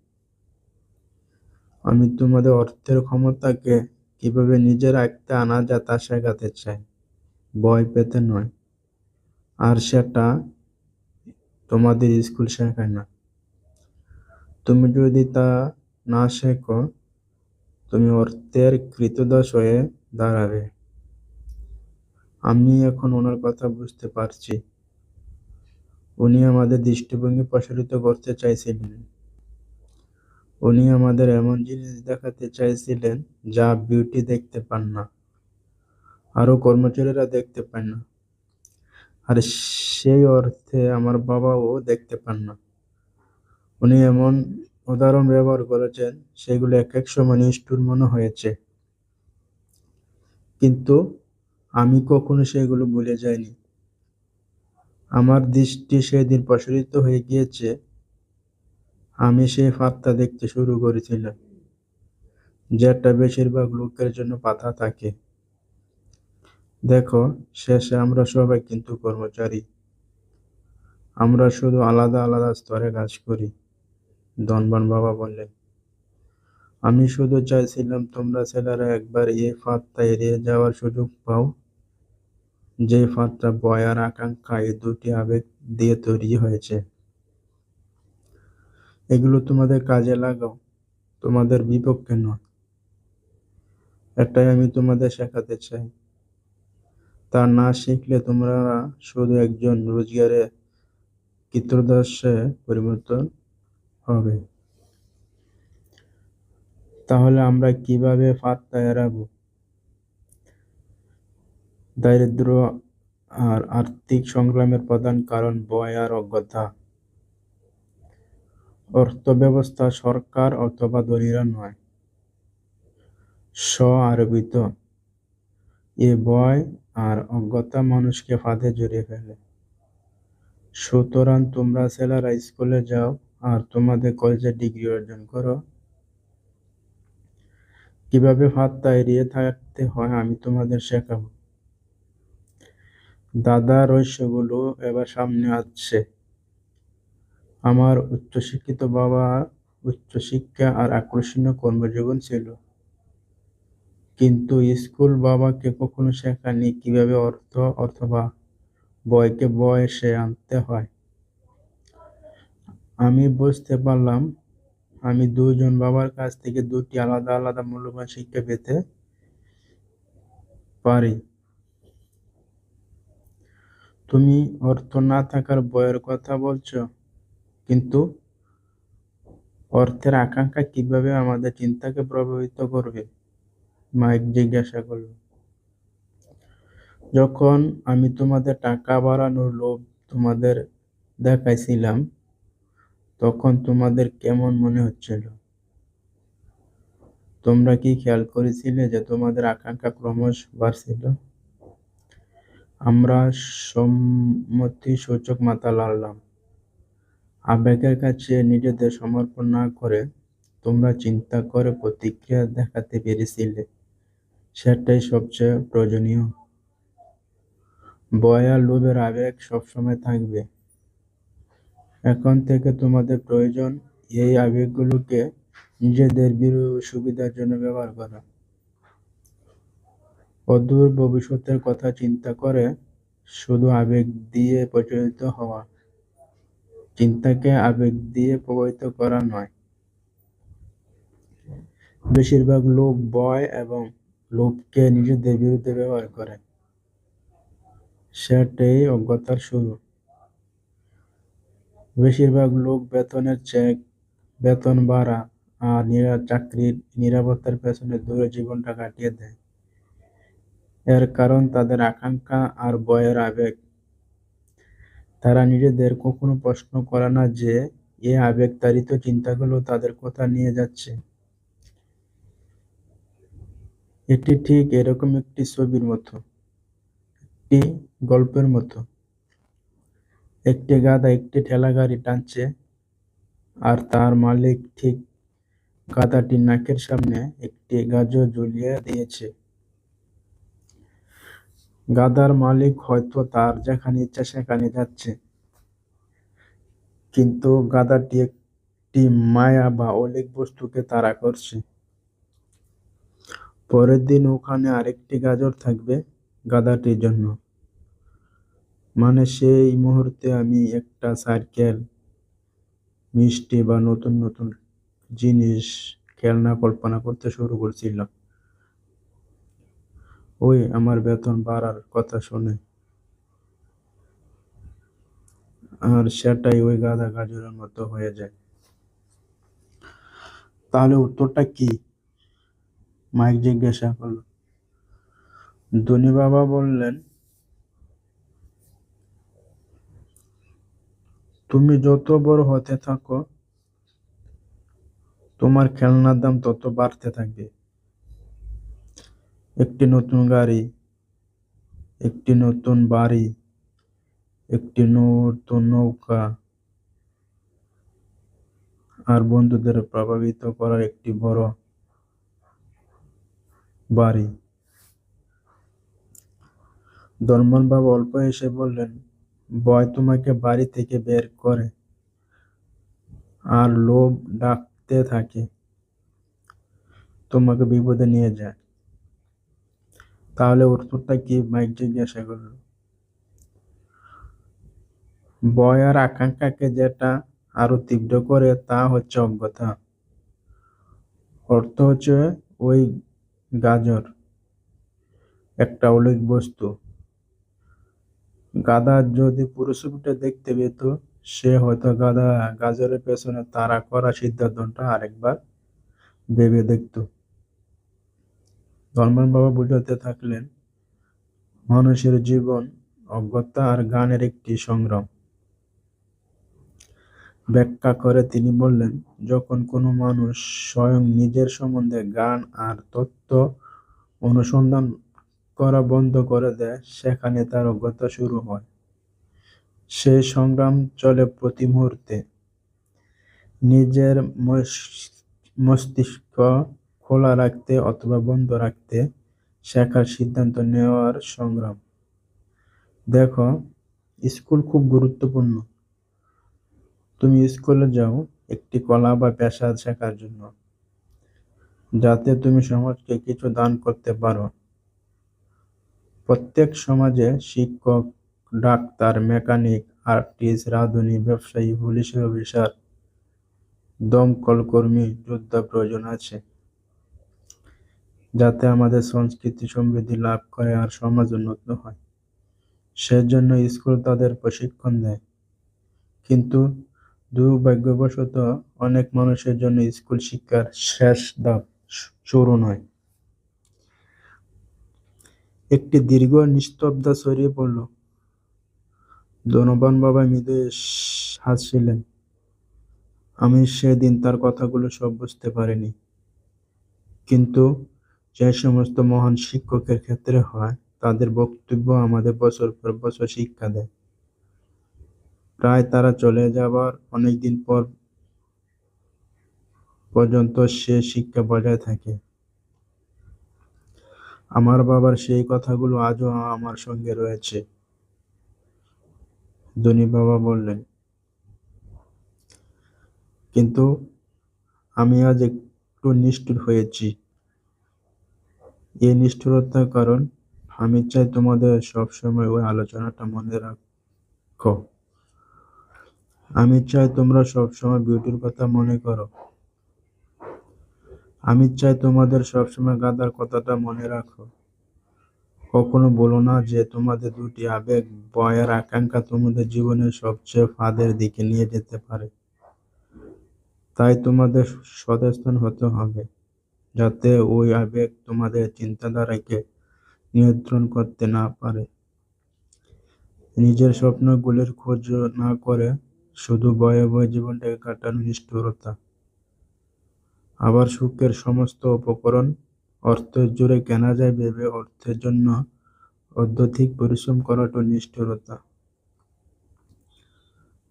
আমি তোমাদের অর্থের ক্ষমতাকে কিভাবে নিজের আয়ত্তে আনা যায় তা শেখাতে চাই, ভয় পেতে নয়। আর সেটা তোমাদের স্কুল শেখায় না। তুমি যদি তা না শেখো, তুমি অর্থের ক্রীতদাস হয়ে দাঁড়াবে। আমি এখন ওনার কথা বুঝতে পারছি। উনি আমাদের দৃষ্টিভঙ্গি প্রসারিত করতে চাইছিলেন। উনি আমাদের এমন জিনিস দেখাতে চাইছিলেন যা বিউটি দেখতে পান না, আরো কর্মচারীরা দেখতে পায় না, আর সেই অর্থে আমার বাবাও দেখতে পান না। উনি এমন উদাহরণ ব্যবহার করেছেন সেগুলো এক এক সময় নিষ্ঠুর মনে হয়েছে, কিন্তু আমি কখনো সেগুলো ভুলে যাইনি। আমার দৃষ্টি সেদিন প্রসারিত হয়ে গিয়েছে। আমি সেই ফাঁদটা দেখতে শুরু করেছিলাম, যেটা বেশিরভাগ লোকের জন্য পাতা থাকে। দেখো, শেষে আমরা সবাই কিন্তু কর্মচারী। আমরা শুধু আলাদা আলাদা স্তরে কাজ করি। ধনবান বাবা বললেন, আমি শুধু চাইছিলাম তোমরা ছেলেরা একবার এই ফাঁদটা এড়িয়ে যাওয়ার সুযোগ পাও, যে ফাঁদটা ভয় আর আকাঙ্ক্ষা এই দুটি আবেগ দিয়ে তৈরি হয়েছে। এগুলো তোমাদের কাজে লাগাও, তোমাদের বিপক্ষে নয়। এটাই আমি তোমাদের শেখাতে চাই। তা না শিখলে তোমরা শুধু একজন রোজগারে কৃতদাসে পরিণত হবে। তাহলে আমরা কিভাবে ফাঁদটা এড়াবো? দারিদ্র আর আর্থিক সংগ্রামের প্রধান কারণ ভয় আর অজ্ঞতা। অর্থব্যবস্থা সরকার অথবা ধনীরা নয়, স্ব-আরোপিত। এ ভয় আর অজ্ঞতা মানুষকে ফাঁদে জড়িয়ে ফেলে। সুতরাং তোমরা ছেলেরা স্কুলে যাও আর তোমাদের কলেজে ডিগ্রি অর্জন করো। কিভাবে ফাঁদটা এড়িয়ে থাকতে হয় আমি তোমাদের শেখাবো। দাদা, রহস্যগুলো এবার সামনে আসছে। আমার উচ্চশিক্ষিত বাবার উচ্চশিক্ষা আর আকর্ষণীয় কর্মজীবন ছিল, কিন্তু স্কুল বাবাকে কখনো শেখায়নি কিভাবে অর্থ অথবা ভয়কে বয়সে আনতে হয়। আমি বুঝতে পারলাম আমি দুজন বাবার কাছ থেকে দুটি আলাদা আলাদা মূল্যবান শিক্ষা পেতে পারি। তুমি অর্থ না থাকার ভয়ের কথা বলছো, কিন্তু অর্থের আকাঙ্ক্ষা কিভাবে আমাদের চিন্তাকে প্রভাবিত করবে? মাইক জিজ্ঞাসা করল। যখন আমি তোমাদের টাকা বাড়ানোর লোভ তোমাদের দেখাইছিলাম, তখন তোমাদের কেমন মনে হচ্ছিল? তোমরা কি খেয়াল করেছিলে যে তোমাদের আকাঙ্ক্ষা ক্রমশ বাড়ছিল? আমরা সম্মতিসূচক মাথা নাড়লাম। আবেগের কাছে নিজেদের সমর্পণ না করে তোমরা চিন্তা করে প্রতিক্রিয়া দেখাতে পেরেছিলে, সেটাই সবচেয়ে প্রয়োজনীয়। ভয় আর লোভের আবেগ সবসময় থাকবে। এখন থেকে তোমাদের প্রয়োজন এই আবেগগুলোকে নিজেদের সুবিধার জন্য ব্যবহার করা। অদূর ভবিষ্যতের কথা চিন্তা করে শুধু আবেগ দিয়ে প্রচলিত হওয়া, চিন্তাকে আবেগ দিয়ে প্রভাবিত করা নয়। বেশিরভাগ লোক ভয় এবং লোভকে নিজেদের বিরুদ্ধে ব্যবহার করে। সেটাই অজ্ঞতার শুরু। বেশিরভাগ লোক বেতনের চেক, বেতন বাড়া আর চাকরির নিরাপত্তার পেছনে দৌড়ে জীবনটা কাটিয়ে দেয়। এর কারণ তাদের আকাঙ্ক্ষা আর ভয়ের আবেগ। তারা নিজেদের কখনো প্রশ্ন করে না যে এই আবেগতাড়িত চিন্তাগুলো তাদের কোথায় নিয়ে যাচ্ছে। এটি ঠিক এরকম একটি ছবির মতো, একটি গল্পের মতো। একটি গাধা একটি ঠেলাগাড়ি টানছে, আর তার মালিক ঠিক গাধাটির নাকের সামনে একটি গাজর ঝুলিয়ে দিয়েছে। গাধার মালিক হয়তো তার যেখানে ইচ্ছা সেখানে যাচ্ছে, কিন্তু গাধাটি একটি মায়া বা অলীক বস্তুকে তাড়া করছে। পরের দিন ওখানে আরেকটি গাজর থাকবে গাধাটির জন্য। মানে সেই মুহূর্তে আমি একটা সাইকেল, মিষ্টি বা নতুন নতুন জিনিস, খেলনা কল্পনা করতে শুরু করছিলাম। ওই আমার বেতন বাড়ার কথা শুনে, আর সেটাই ওই গাধা গাজরের মতো হয়ে যায়। তাহলে উত্তরটা কি? মাইক জিজ্ঞাসা করল। ধনী বাবা বললেন, তুমি যত বড় হতে থাকো তোমার খেলনার দাম তত বাড়তে থাকবে। একটি নতুন গাড়ি, একটি নতুন বাড়ি, একটি নতুন নৌকা, আর বন্ধুদের প্রভাবিত করার একটি বড় বাড়ি। ধনবান বাবা অল্প হেসে বললেন, ভয় তোমাকে বাড়ি থেকে বের করে আর লোভ ডাকতে থাকে, তোমাকে বিপদে নিয়ে যায়। তাহলে উত্তরটা কি? মাইক জিজ্ঞাসা করল। ভয় আর আকাঙ্ক্ষাকে যেটা আরো তীব্র করে তা হচ্ছে অজ্ঞতা। অর্থ হচ্ছে ওই গাজর, একটা অলৌকিক বস্তু। গাধা যদি পুরো ছবিটা দেখতে পেত, সে হয়তো গাজরের পেছনে তাড়া করা সিদ্ধান্তটা আরেকবার ভেবে দেখত। ধর্মের বাবা বুঝাতে থাকলেন, মানুষের জীবন অজ্ঞতা আর জ্ঞানের একটি সংগ্রাম। ব্যাখ্যা করে তিনি বললেন, যখন কোনো মানুষ স্বয়ং নিজের সম্বন্ধে জ্ঞান আর তথ্য অনুসন্ধান করা বন্ধ করে দেয়, সেখানে তার অজ্ঞতা শুরু হয়। সেই সংগ্রাম চলে প্রতি মুহূর্তে। নিজের মস্তিষ্ক খোলা রাখতে অথবা বন্ধ রাখতে শেখার সিদ্ধান্ত নেওয়ার সংগ্রাম। দেখো, স্কুল খুব গুরুত্বপূর্ণ। তুমি স্কুলে যাও একটি কলা বা পেশা শেখার জন্য, যাতে তুমি সমাজকে কিছু দান করতে পারো। প্রত্যেক সমাজে শিক্ষক, ডাক্তার, মেকানিক, আর্টিস্ট, রাঁধুনি, ব্যবসায়ী, পুলিশ অফিসার, দমকল কর্মী, যোদ্ধা প্রয়োজন আছে, যাতে আমাদের সংস্কৃতি সমৃদ্ধি লাভ করে আর সমাজ উন্নত হয়। সেজন্য স্কুল তাদের প্রশিক্ষণ দেয়। কিন্তু দুর্ভাগ্যবশত অনেক মানুষের জন্য স্কুল শিক্ষার শেষ ধাপ শুরু নয়। একটি দীর্ঘ নিস্তব্ধতা ছড়িয়ে পড়ল। ধনবান বাবা মৃদু হাসছিলেন। আমি সেদিন তার কথাগুলো সব বুঝতে পারিনি, কিন্তু যে সমস্ত মহান শিক্ষকের ক্ষেত্রে হয়, তাদের বক্তব্য আমাদের বছর পর বছর শিক্ষা দেয়। প্রায় তারা চলে যাবার অনেকদিন পর পর্যন্ত সে শিক্ষা বজায় থাকে। আমার বাবার সেই কথাগুলো আজও আমার সঙ্গে রয়েছে। ধনী বাবা বললেন, কিন্তু আমি আজ একটু নিষ্ঠুর হয়েছি। এই নিষ্ঠুরতার কারণ, আমি চাই তোমাদের সবসময় ওই আলোচনাটা মনে রাখো। আমি চাই তোমরা সবসময় বিউটির কথা মনে করো। আমি চাই তোমাদের সবসময় গাধার কথাটা মনে রাখো। কখনো বলো না যে তোমাদের দুটি আবেগ, ভয় আর আকাঙ্ক্ষা, তোমাদের জীবনের সবচেয়ে ফাঁদের দিকে নিয়ে যেতে পারে। তাই তোমাদের সচেতন হতে হবে, যাতে ওই আবেগ তোমাদের চিন্তাধারাকে নিয়ন্ত্রণ করতে না পারে। নিজের স্বপ্নগুলির খোঁজ না করে শুধু ভয়ে ভয়ে জীবনটাকে কাটানো নিষ্ঠুরতা। আবার সুখের সমস্ত উপকরণ অর্থের জোরে কেনা যায় ভেবে অর্থের জন্য অত্যধিক পরিশ্রম করাটা নিষ্ঠুরতা।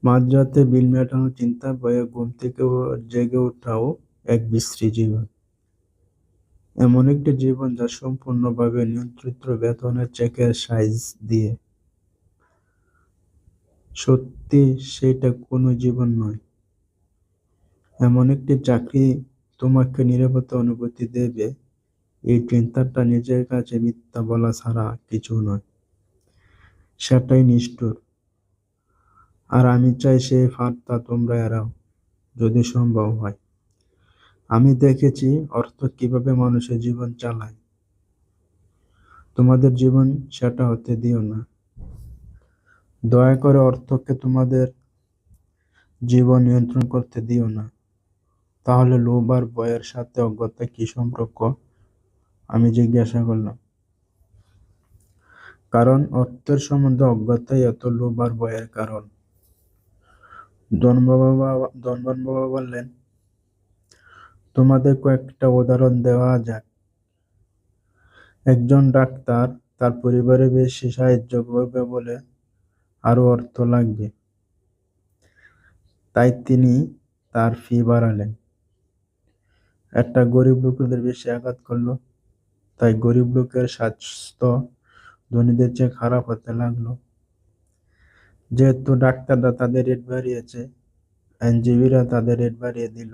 মাঝরাতে বিল মেটানোর চিন্তা, ভয়ে ঘুম থেকে জেগে ওঠাও এক বিশ্রী জীবন। এমন একটি জীবন যা সম্পূর্ণভাবে নিয়ন্ত্রিত বেতনের চেকের সাইজ দিয়ে। সত্যি সেটা কোনো জীবন নয়। এমন একটি চাকরি তোমাকে নিরাপত্তা অনুভূতি দেবে, এই চিন্তাটা নিজের কাছে মিথ্যা বলা ছাড়া কিছু নয়। সেটাই নিষ্ঠুর। আর আমি চাই সেই ফাঁদটা তোমরা এড়াও, যদি সম্ভব হয়। আমি দেখেছি অর্থ কিভাবে মানুষের জীবন চালায়। তোমাদের জীবন সেটা হতে দিও না। দয়া করে অর্থকে তোমাদের জীবন নিয়ন্ত্রণ করতে দিও না। তাহলে লোভ আর ভয়ের সাথে অজ্ঞতা কি সম্পর্ক? আমি জিজ্ঞাসা করলাম। কারণ অর্থের সম্বন্ধে অজ্ঞতাই এত লোভ আর ভয়ের কারণ। ধনবান বাবা বললেন, তোমাদের কয়েকটা উদাহরণ দেওয়া যাক। একজন ডাক্তার তার পরিবারে বেশি সাহায্য করবে বলে আরো অর্থ লাগবে, তাই তিনি তার ফি বাড়ালেন। একটা গরিব লোকেদের বেশি আঘাত করলো, তাই গরিব লোকের স্বাস্থ্য ধনীদের চেয়ে খারাপ হতে লাগলো। যেহেতু ডাক্তাররা তাদের রেট বাড়িয়েছে, আইনজীবীরা তাদের রেট বাড়িয়ে দিল।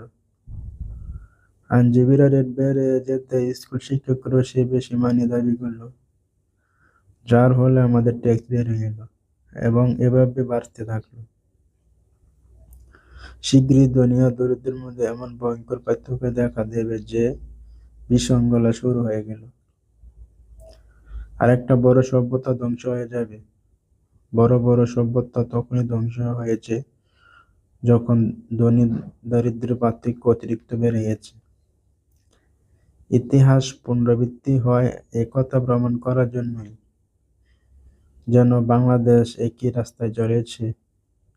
আইনজীবীরা রেট বেড়ে যেতে স্কুল শিক্ষকরাও সে বেশি মাইনে দাবি করলো, যার ফলে আমাদের ট্যাক্স বেড়ে গেল এবং এভাবে বাড়তে থাকলো। শীঘ্রই ধনী ও দরিদ্রের মধ্যে এমন ভয়ঙ্কর পার্থক্য দেখা দেবে যে বিশৃঙ্খলা শুরু হয়ে গেল। আর একটা বড় সভ্যতা ধ্বংস হয়ে যাবে। বড় বড় সভ্যতা তখনই ধ্বংস হয়েছে যখন ধনী দারিদ্র্যের পার্থক্য অতিরিক্ত বেড়ে গেছে। ইতিহাস পুনরাবৃত্তি হয় একথা প্রমাণ করার জন্যই। যেন বাংলাদেশ একই রাস্তায় চলেছে,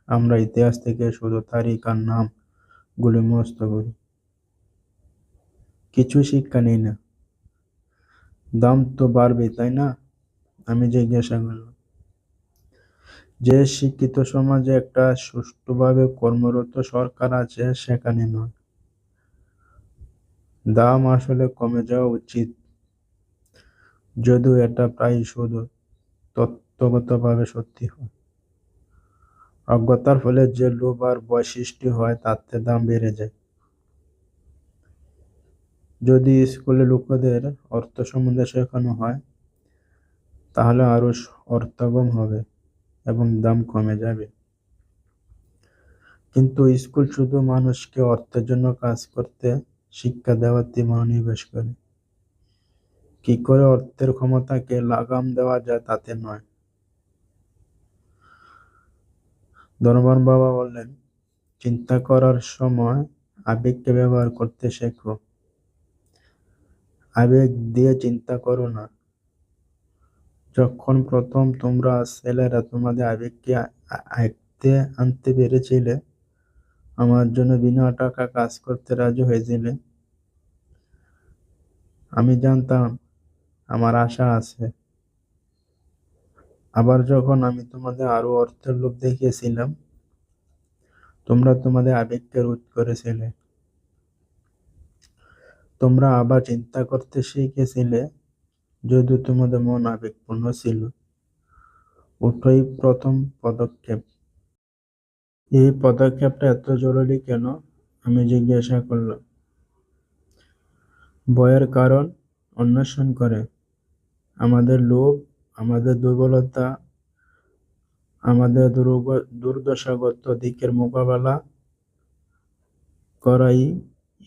আমরা ইতিহাস থেকে শুধু তারিখ আর নাম গুলি মুখস্থ করি, কিছু শিক্ষা নেই না। দাম তো বাড়বেই, তাই না? আমি জিজ্ঞাসা করলাম। যে শিক্ষিত সমাজে একটা সুষ্ঠুভাবে কর্মরত সরকার আছে সেখানে নয়। দাম আসলে কমে যাওয়া উচিত, যদিও এটা প্রায় শুধু তত্ত্বগতভাবে সত্যি হয়। অজ্ঞতার ফলে যে লোভ আর ভয় সৃষ্টি হয় তাতে দাম বেড়ে যায়। যদি স্কুলে লোকেদের অর্থ সম্বন্ধে শেখানো হয় তাহলে আরো অর্থাগম হবে এবং দাম কমে যাবে। কিন্তু স্কুল শুধু মানুষকে অর্থের জন্য কাজ করতে শিক্ষা দেওয়াতে মনোনিবেশ করে। কি করে অর্থের ক্ষমতাকে লাগাম দেওয়া যায় তাতে নয়। ধনবান বাবা বললেন, চিন্তা করার সময় আবেগকে ব্যবহার করতে শেখো। আবেগ দিয়ে চিন্তা করো না। যখন প্রথম তোমরা ছেলেরা তোমাদের আবেগকে আয়ত্তে আনতে পেরেছিলে, আমার জন্য বিনা টাকা কাজ করতে রাজি হয়েছিলে, আমি জানতাম আমার আশা আছে। আবার যখন আমি তোমাদের আরো অর্থের লোভ দেখিয়েছিলাম, তোমরা তোমাদের আবেগকে রোধ করেছিলে। তোমরা আবার চিন্তা করতে শিখেছিলে, যদিও তোমাদের মন আবেগপূর্ণ ছিল। ওটাই প্রথম পদক্ষেপ। এই পদক্ষেপটা এত জরুরি কেন? আমি জিজ্ঞাসা করলাম। ভয়ের কারণ অন্বেষণ করে। আমাদের লোভ, আমাদের দুর্বলতা, আমাদের দুর্দশাগত দিকের মোকাবেলা করাই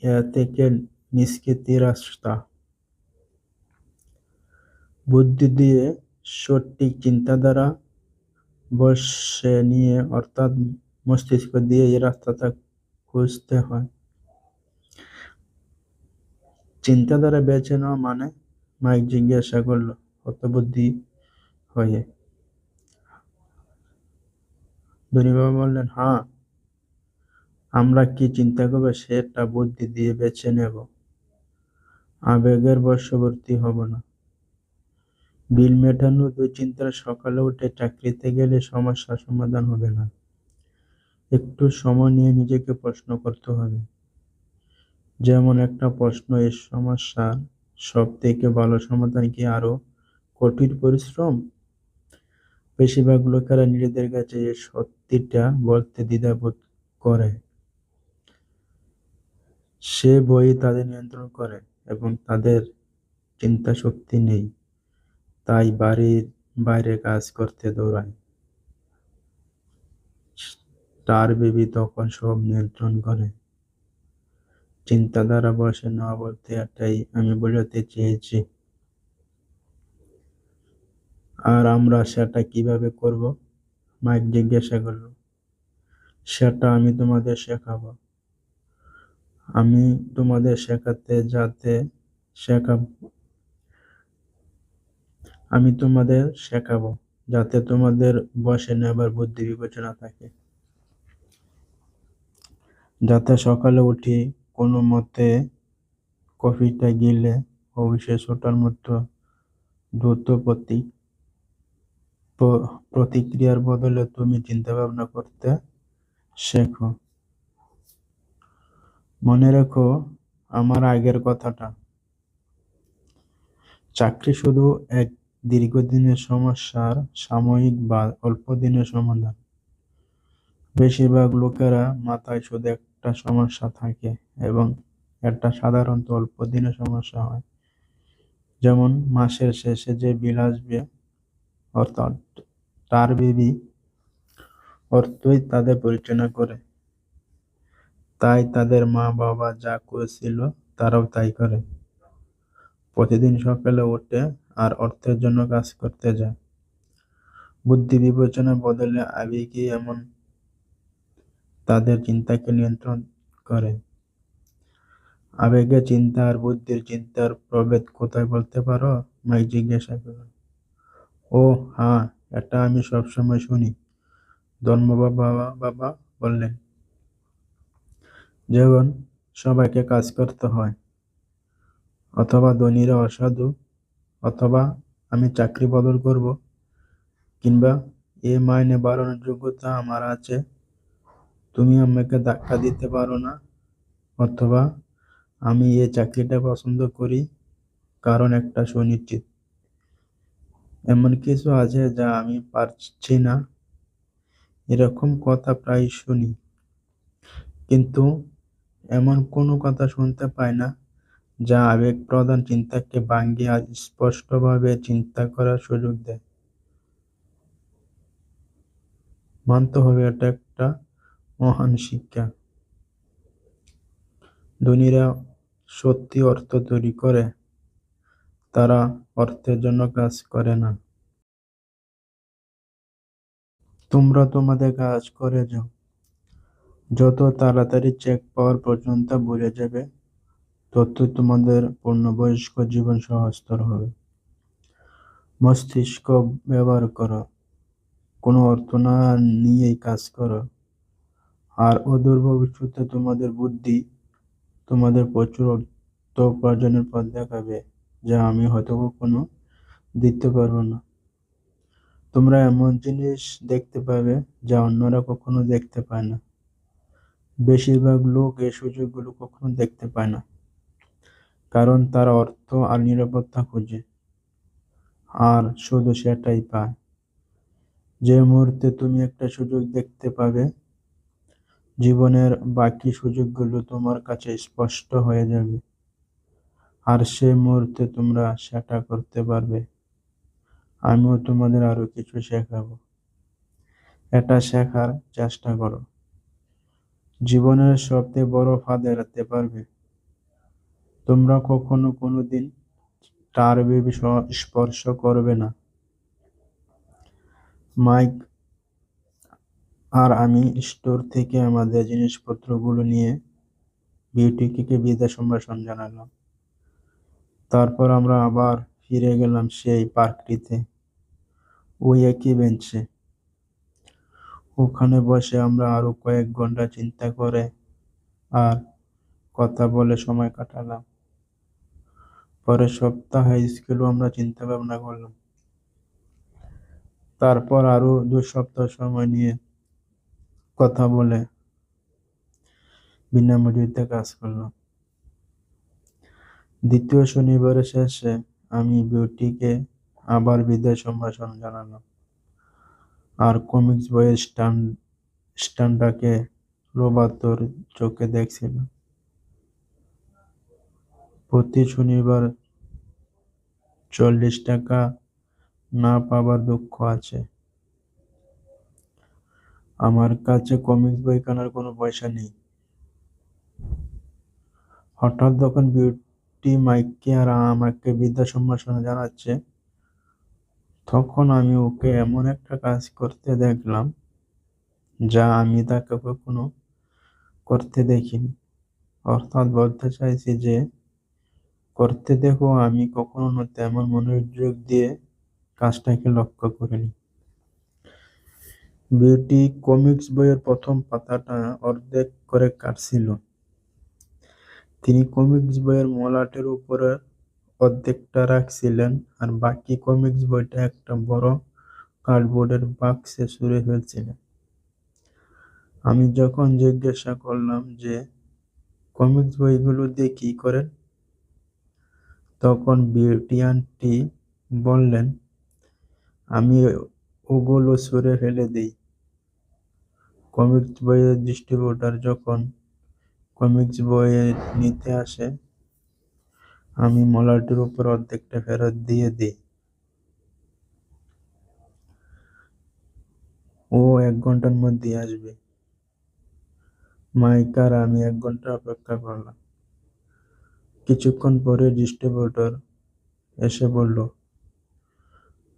এ থেকে নিষ্কৃতির রাস্তা। বুদ্ধি দিয়ে সঠিক চিন্তাধারা বশে নিয়ে, অর্থাৎ মস্তিষ্ক দিয়ে এই রাস্তাটা খুঁজতে হয়। চিন্তাধারা বেছে নেওয়া মানে? মাইক জিজ্ঞাসা করলো হতবুদ্ধি হয়ে। ধনীবাবু বললেন, হ্যাঁ, আমরা কি চিন্তা করবো সেটা বুদ্ধি দিয়ে বেছে নেব। আবেগের বশবর্তী হব না। বিল মেটানো দুশ্চিন্তার সকালে উঠে চাকরিতে গেলে সমস্যার সমাধান হবে না। একটু সময় নিয়ে নিজেকে প্রশ্ন করতে হবে। যেমন একটা প্রশ্ন, এই সমস্যার সব থেকে ভালো সমাধান কি আরো কঠিন পরিশ্রম? বেশিরভাগ লোকেরা নিজেদের কাছে এই সত্যিটা বলতে দ্বিধাবোধ করে। সে ভয়ই তাদের নিয়ন্ত্রণ করে এবং তাদের চিন্তা শক্তি নেই, তাই বাড়ির বাইরে কাজ করতে দৌড়ায়। তার বেবি তখন সব নিয়ন্ত্রণ করে। চিন্তাধারা বশে নেওয়া বলতে এটাই আমি বোঝাতে চেয়েছি। আর আমরা সেটা কিভাবে করব? মাইক জিজ্ঞাসা করলো। সেটা আমি তোমাদের শেখাবো। আমি তোমাদের শেখাবো যাতে তোমাদের বসে নেবার বুদ্ধি বিবেচনা থাকে। যাতে সকালে উঠি কোনো মতে কফিটা গিলে অভিশেষ ওঠার মতো দ্রুত প্রতিক্রিয়ার বদলে তুমি চিন্তাভাবনা করতে শেখো। মনে রেখো আমার আগের কথাটা, চাকরি শুধু এক দীর্ঘদিনের সমস্যার সাময়িক বা অল্প দিনের সমাধান। বেশিরভাগ লোকেরা মাথায় শুধু একটা সমস্যা থাকে এবং এটা সাধারণত অল্প দিনের সমস্যা হয়। যেমন মাসের শেষে যে বিল আসবে, অর্থাৎ তার বেবি অর্থই তাদের পরিচালনা করে। তাই তাদের মা বাবা যা করেছিল তারাও তাই করে। প্রতিদিন সকালে ওঠে আর অর্থের জন্য কাজ করতে যায়। বুদ্ধি বিবেচনার বদলে আবেগই এমন তাদের চিন্তাকে নিয়ন্ত্রণ করে। আবেগের চিন্তা আর বুদ্ধির চিন্তার প্রভেদ কোথায় বলতে পারো? মাইক জিজ্ঞাসা করল। ও হ্যাঁ, এটা আমি সবসময় শুনি, বাবা বললেন। যেমন সবাইকে কাজ করতে হয়, অথবা ধনীরা অসাধু, অথবা আমি চাকরি বদল করব, কিংবা এ মাইনে বাড়ানোর যোগ্যতা আমার আছে, তুমি আমাকে ধাক্কা দিতে পারো না, অথবা আমি এই চাকরিটা পছন্দ করি কারণ একটা সুনিশ্চিত। এমন কিছু আছে যা আমি পারছি না, এরকম কথা প্রায় শুনি। কিন্তু এমন কোনো কথা শুনতে পাই না যা আবেগ প্রধান চিন্তাকে ভাঙিয়ে স্পষ্টভাবে চিন্তা করার সুযোগ দেয়। মানতে হবে এটা একটা মহান শিক্ষা। ধনীরা সত্যি অর্থ তৈরি করে, তারা অর্থের জন্য কাজ করে না। তোমরা তোমাদের কাজ করে যাও, যত তাড়াতাড়ি চেক পাওয়ার পর্যন্ত ভুলে যাবে, তত তোমাদের পূর্ণবয়স্ক জীবন সহজতর হবে। মস্তিষ্ক ব্যবহার করো, কোনো অর্থ না নিয়েই কাজ করো, আর অদূর ভবিষ্যতে তোমাদের বুদ্ধি তোমাদের প্রচুর অর্থ উপার্জনের পথ দেখাবে, যা আমি হয়তো কখনো দিতে পারবো না। তোমরা এমন জিনিস দেখতে পাবে যা অন্যরা কখনো দেখতে পায় না। বেশিরভাগ লোক এই সুযোগগুলো কখনো দেখতে পায় না, কারণ তারা অর্থ আর নিরাপত্তা খোঁজে, আর শুধু সেটাই পায়। যে মুহূর্তে তুমি একটা সুযোগ দেখতে পাবে, জীবনের বাকি সুযোগগুলো তোমার কাছে স্পষ্ট হয়ে যাবে, আর সেই মুহূর্তে তোমরা সেটা করতে পারবে। আমিও তোমাদের আরো কিছু শেখাবো। এটা শেখার চেষ্টা করো। জীবনের সবচেয়ে বড় ফাঁদ এড়াতে পারবে। তোমরা কখনো কোনোদিন তার বেবি স্পর্শ করবে না। মাইক আর আমি স্টোর থেকে আমাদের জিনিসপত্রগুলো নিয়ে বিউটিকে বিদায় সম্ভাষণ জানালাম। তারপর আমরা আবার ফিরে গেলাম সেই পার্কটিতে, ওই একই বেঞ্চে। ওখানে বসে আমরা আরো কয়েক ঘন্টা চিন্তা করে আর কথা বলে সময় কাটালাম। পরের সপ্তাহে স্কুলেও আমরা চিন্তা ভাবনা করলাম। তারপর আরো 2 সপ্তাহ সময় নিয়ে কথা বলে বিনামূল্যে কাজ করলাম। দ্বিতীয় শনিবারের শেষে আমি বিউটিকে আবার বিদায় সম্ভাষণ জানালাম, আর কমিক্স বইয়ের স্ট্যান্ডটাকে লোবাতর চোখে দেখছিলাম। প্রতি শনিবার 40 টাকা না পাবার দুঃখ আছে। আমার কাছে কমিক্স বই কেনার কোনো পয়সা নেই। হঠাৎ যখন বিউটি মাইককে আর আমাকে বিদায় সম্ভাষণ জানাচ্ছে, তখন আমি ওকে এমন একটা কাজ করতে দেখলাম যা আমি তাকে কখনো করতে দেখিনি। অর্থাৎ বলতে চাইছি যে, করতে দেখো আমি কখনো তেমন মনোযোগ দিয়ে কাজটাকে লক্ষ্য করিনি। বিউটি কমিক্স বইয়ের প্রথম পাতাটা অর্ধেক করে কাটছিল। তিনি কমিক্স বইয়ের মলাটের উপরে অর্ধেকটা রাখছিলেন, আর বাকি কমিক্স বইটা একটা বড় কার্ডবোর্ডের বাক্সে ছুঁড়ে ফেলছিলেন। আমি যখন জিজ্ঞাসা করলাম যে কমিক্স বইগুলো দিয়ে কি করেন, তখন বিউটি আন্টি বললেন, আমি ওগুলো ছুঁড়ে ফেলে দিই। কমিক্স বইয়ের ডিস্ট্রিবিউটর যখন কমিক্স বই নিতে আসে, আমি মলাটের উপর অর্ধেকটা ফেরত দিয়ে দিই। ও 1 ঘন্টার মধ্যেই আসবে। মাইক আর আমি 1 ঘন্টা অপেক্ষা করলাম। কিছুক্ষণ পরে ডিস্ট্রিবিউটর এসে বলল।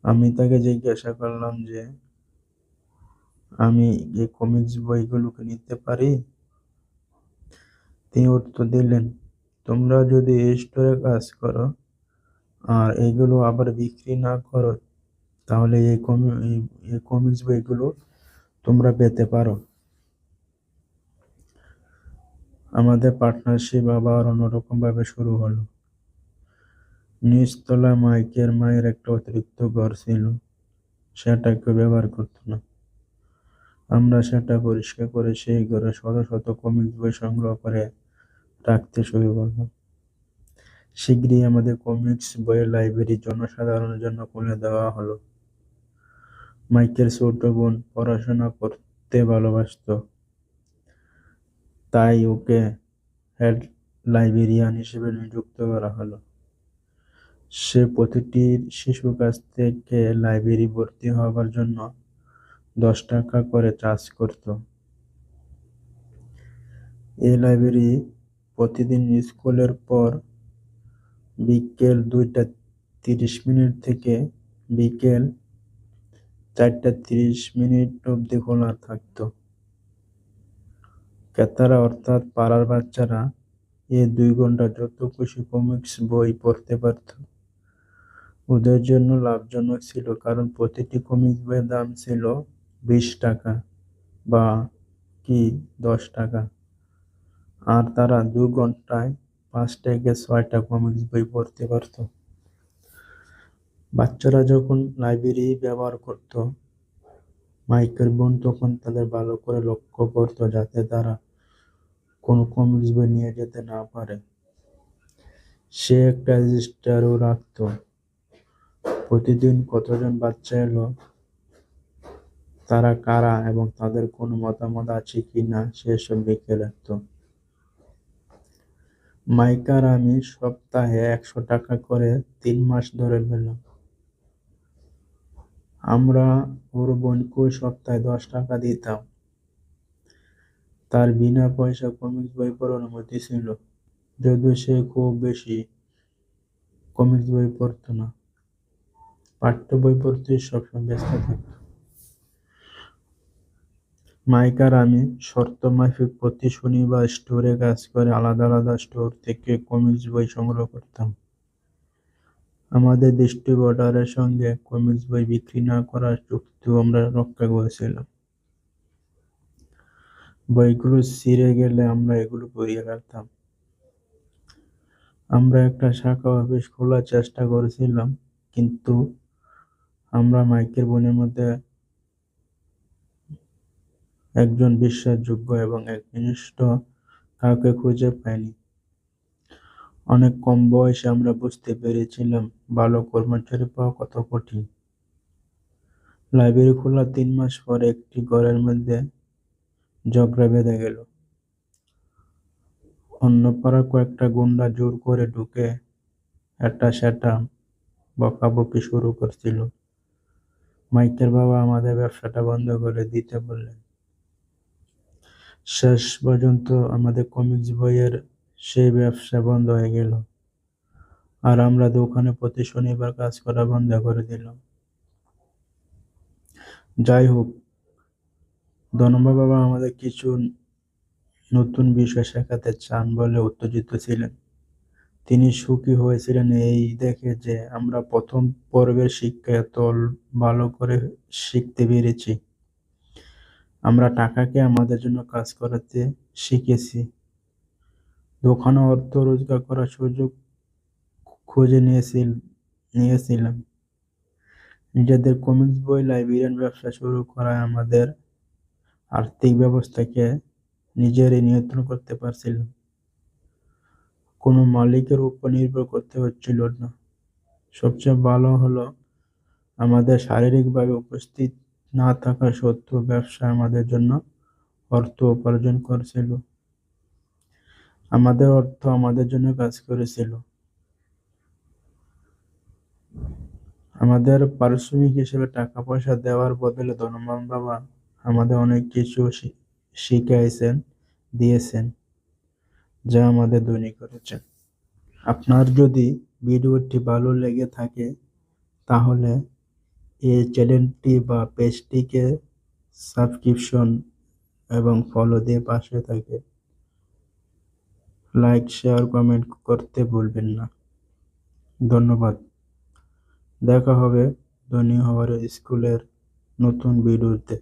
আমি তাকে জিজ্ঞাসা করলাম যে আমি এই কমিক্স বইগুলোকে নিতে পারি। তিনি উত্তর দিলেন, তোমরা যদি এই স্টোরে কাজ করো আর এগুলো আবার বিক্রি না করো, তাহলে এই কমিক্স বইগুলো তোমরা পেতে পারো। আমাদের পার্টনারশিপ আবার অন্যরকম ভাবে শুরু হলো। নিচতলায় মাইকের মায়ের একটা অতিরিক্ত ঘর ছিল, সেটা কেউ ব্যবহার করতো না। আমরা সেটা পরিষ্কার করে সেই ঘরে শত শত কমিক্স বই সংগ্রহ করে রাখতে শুরু করলাম। শীঘ্রই আমাদের কমিক্স বইয়ের লাইব্রেরি জনসাধারণের জন্য খুলে দেওয়া হলো। মাইকের ছোট বোন পড়াশোনা করতে ভালোবাসতো, তাই ওকে হেড লাইব্রেরিয়ান হিসেবে নিযুক্ত করা হলো। সে প্রতিটি শিশুর কাছ থেকে লাইব্রেরি ভর্তি হবার জন্য 10 টাকা করে চার্জ করত। এই লাইব্রেরি প্রতিদিন স্কুলের পর বিকেল 2:30 থেকে বিকেল 4:30 অবধি খোলা থাকতো। ক্রেতারা অর্থাৎ পাড়ার বাচ্চারা এই 2 ঘন্টা যত খুশি কমিক্স বই পড়তে পারত। ওদের জন্য লাভজনক ছিল, কারণ প্রতিটি কমিক্স বইয়ের দাম ছিল 20 টাকা বা কি 10 টাকা, আর তারা 2 ঘন্টায় 5 থেকে 6টা কমিক্স বই পড়তে পারত। বাচ্চারা যখন লাইব্রেরি ব্যবহার করত, মাইকের বোন তখন তাদের ভালো করে লক্ষ্য করত যাতে তারা কোনো কমিক্স বই নিয়ে যেতে না পারে। সে একটা রেজিস্টারও রাখতো, প্রতিদিন কতজন বাচ্চা এলো, তারা কারা এবং তাদের কোনো মতামত আছে কিনা সেসব লিখে রাখতো। মাইক আর আমি সপ্তাহে 100 টাকা করে 3 মাস ধরে পেলাম। আমরা ওর বোনকেও সপ্তাহে 10 টাকা দিতাম। তার বিনা পয়সা কমিক্স বই পড়ার অনুমতি ছিল, যদিও সে খুব বেশি কমিক্স বই পড়তো না, পাঠ্য বই পড়তেই সবসময় ব্যস্ত থাকতো। মাইক আর আমি শর্ত মাফিক প্রতি শনিবার স্টোরে কাজ করে আলাদা আলাদা স্টোর থেকে কমিক্স বই সংগ্রহ করতাম। আমাদের ডিস্ট্রিবিউটরের সঙ্গে কমিক্স বই বিক্রি না করার চুক্তিও আমরা রক্ষা করেছিলাম। বইগুলো ছিঁড়ে গেলে আমরা এগুলো পুড়িয়ে ফেলতাম। আমরা একটা শাখা অফিস খোলার চেষ্টা করেছিলাম, কিন্তু আমরা মাইকের বোনের মধ্যে একজন বিশ্বাসযোগ্য এবং একনিষ্ঠ কাউকে খুঁজে পাইনি। অনেক কম বয়সে আমরা বুঝতে পেরেছিলাম ভালো কর্মচারী পাওয়া কত কঠিন। লাইব্রেরি খোলার 3 মাস পরে একটি ঘরের মধ্যে ঝগড়া বেঁধে গেল। অন্য পাড়ার কয়েকটা গুন্ডা জোর করে ঢুকে এটা সেটা বকাবকি শুরু করছিল। মাইকের বাবা আমাদের ব্যবসাটা বন্ধ করে দিতে বললেন। শেষ পর্যন্ত আমাদের কমিক্স বইয়ের সেই ব্যবসা বন্ধ হয়ে গেল, আর আমরা দোকানে প্রতি শনিবার কাজ করা বন্ধ করে দিলাম। যাই হোক, ধনবা বাবা আমাদের কিছু নতুন বিষয় শেখাতে চান বলে উত্তেজিত ছিলেন। তিনি সুখী হয়েছিলেন এই দেখে যে আমরা প্রথম পর্বের শিক্ষা এত ভালো করে শিখতে পেরেছি। আমরা টাকাকে আমাদের জন্য কাজ করাতে শিখেছি। দোকানে অর্থ রোজগার করার সুযোগ খুঁজে নিয়েছিলাম। নিজেদের কমিক্স বই লাইব্রেরিয়ান ব্যবসা শুরু করায় আমাদের আর্থিক ব্যবস্থাকে নিজেরাই নিয়ন্ত্রণ করতে পারছিলাম। কোনো মালিকের উপর নির্ভর করতে হচ্ছিল না। সবচেয়ে ভালো হলো, আমাদের শারীরিকভাবে উপস্থিত না থাকা সত্ত্বেও ব্যবসা আমাদের জন্য অর্থ উপার্জন করছিল। আমাদের অর্থ আমাদের জন্য কাজ করেছিল। আমাদের পারিশ্রমিক হিসেবে টাকা পয়সা দেওয়ার বদলে ধনবান বাবা আমাদের অনেক কিছু দিয়েছেন, যা আমাদের ধনী করেছেন। আপনার যদি ভিডিওটি ভালো লেগে থাকে তাহলে এই চ্যানেলটি বা পেজটিকে সাবস্ক্রিপশন এবং ফলো দিয়ে পাশে থাকে। লাইক, শেয়ার, কমেন্ট করতে ভুলবেন না। ধন্যবাদ। দেখা হবে ধনী হওয়ার স্কুলের নতুন ভিডিওতে।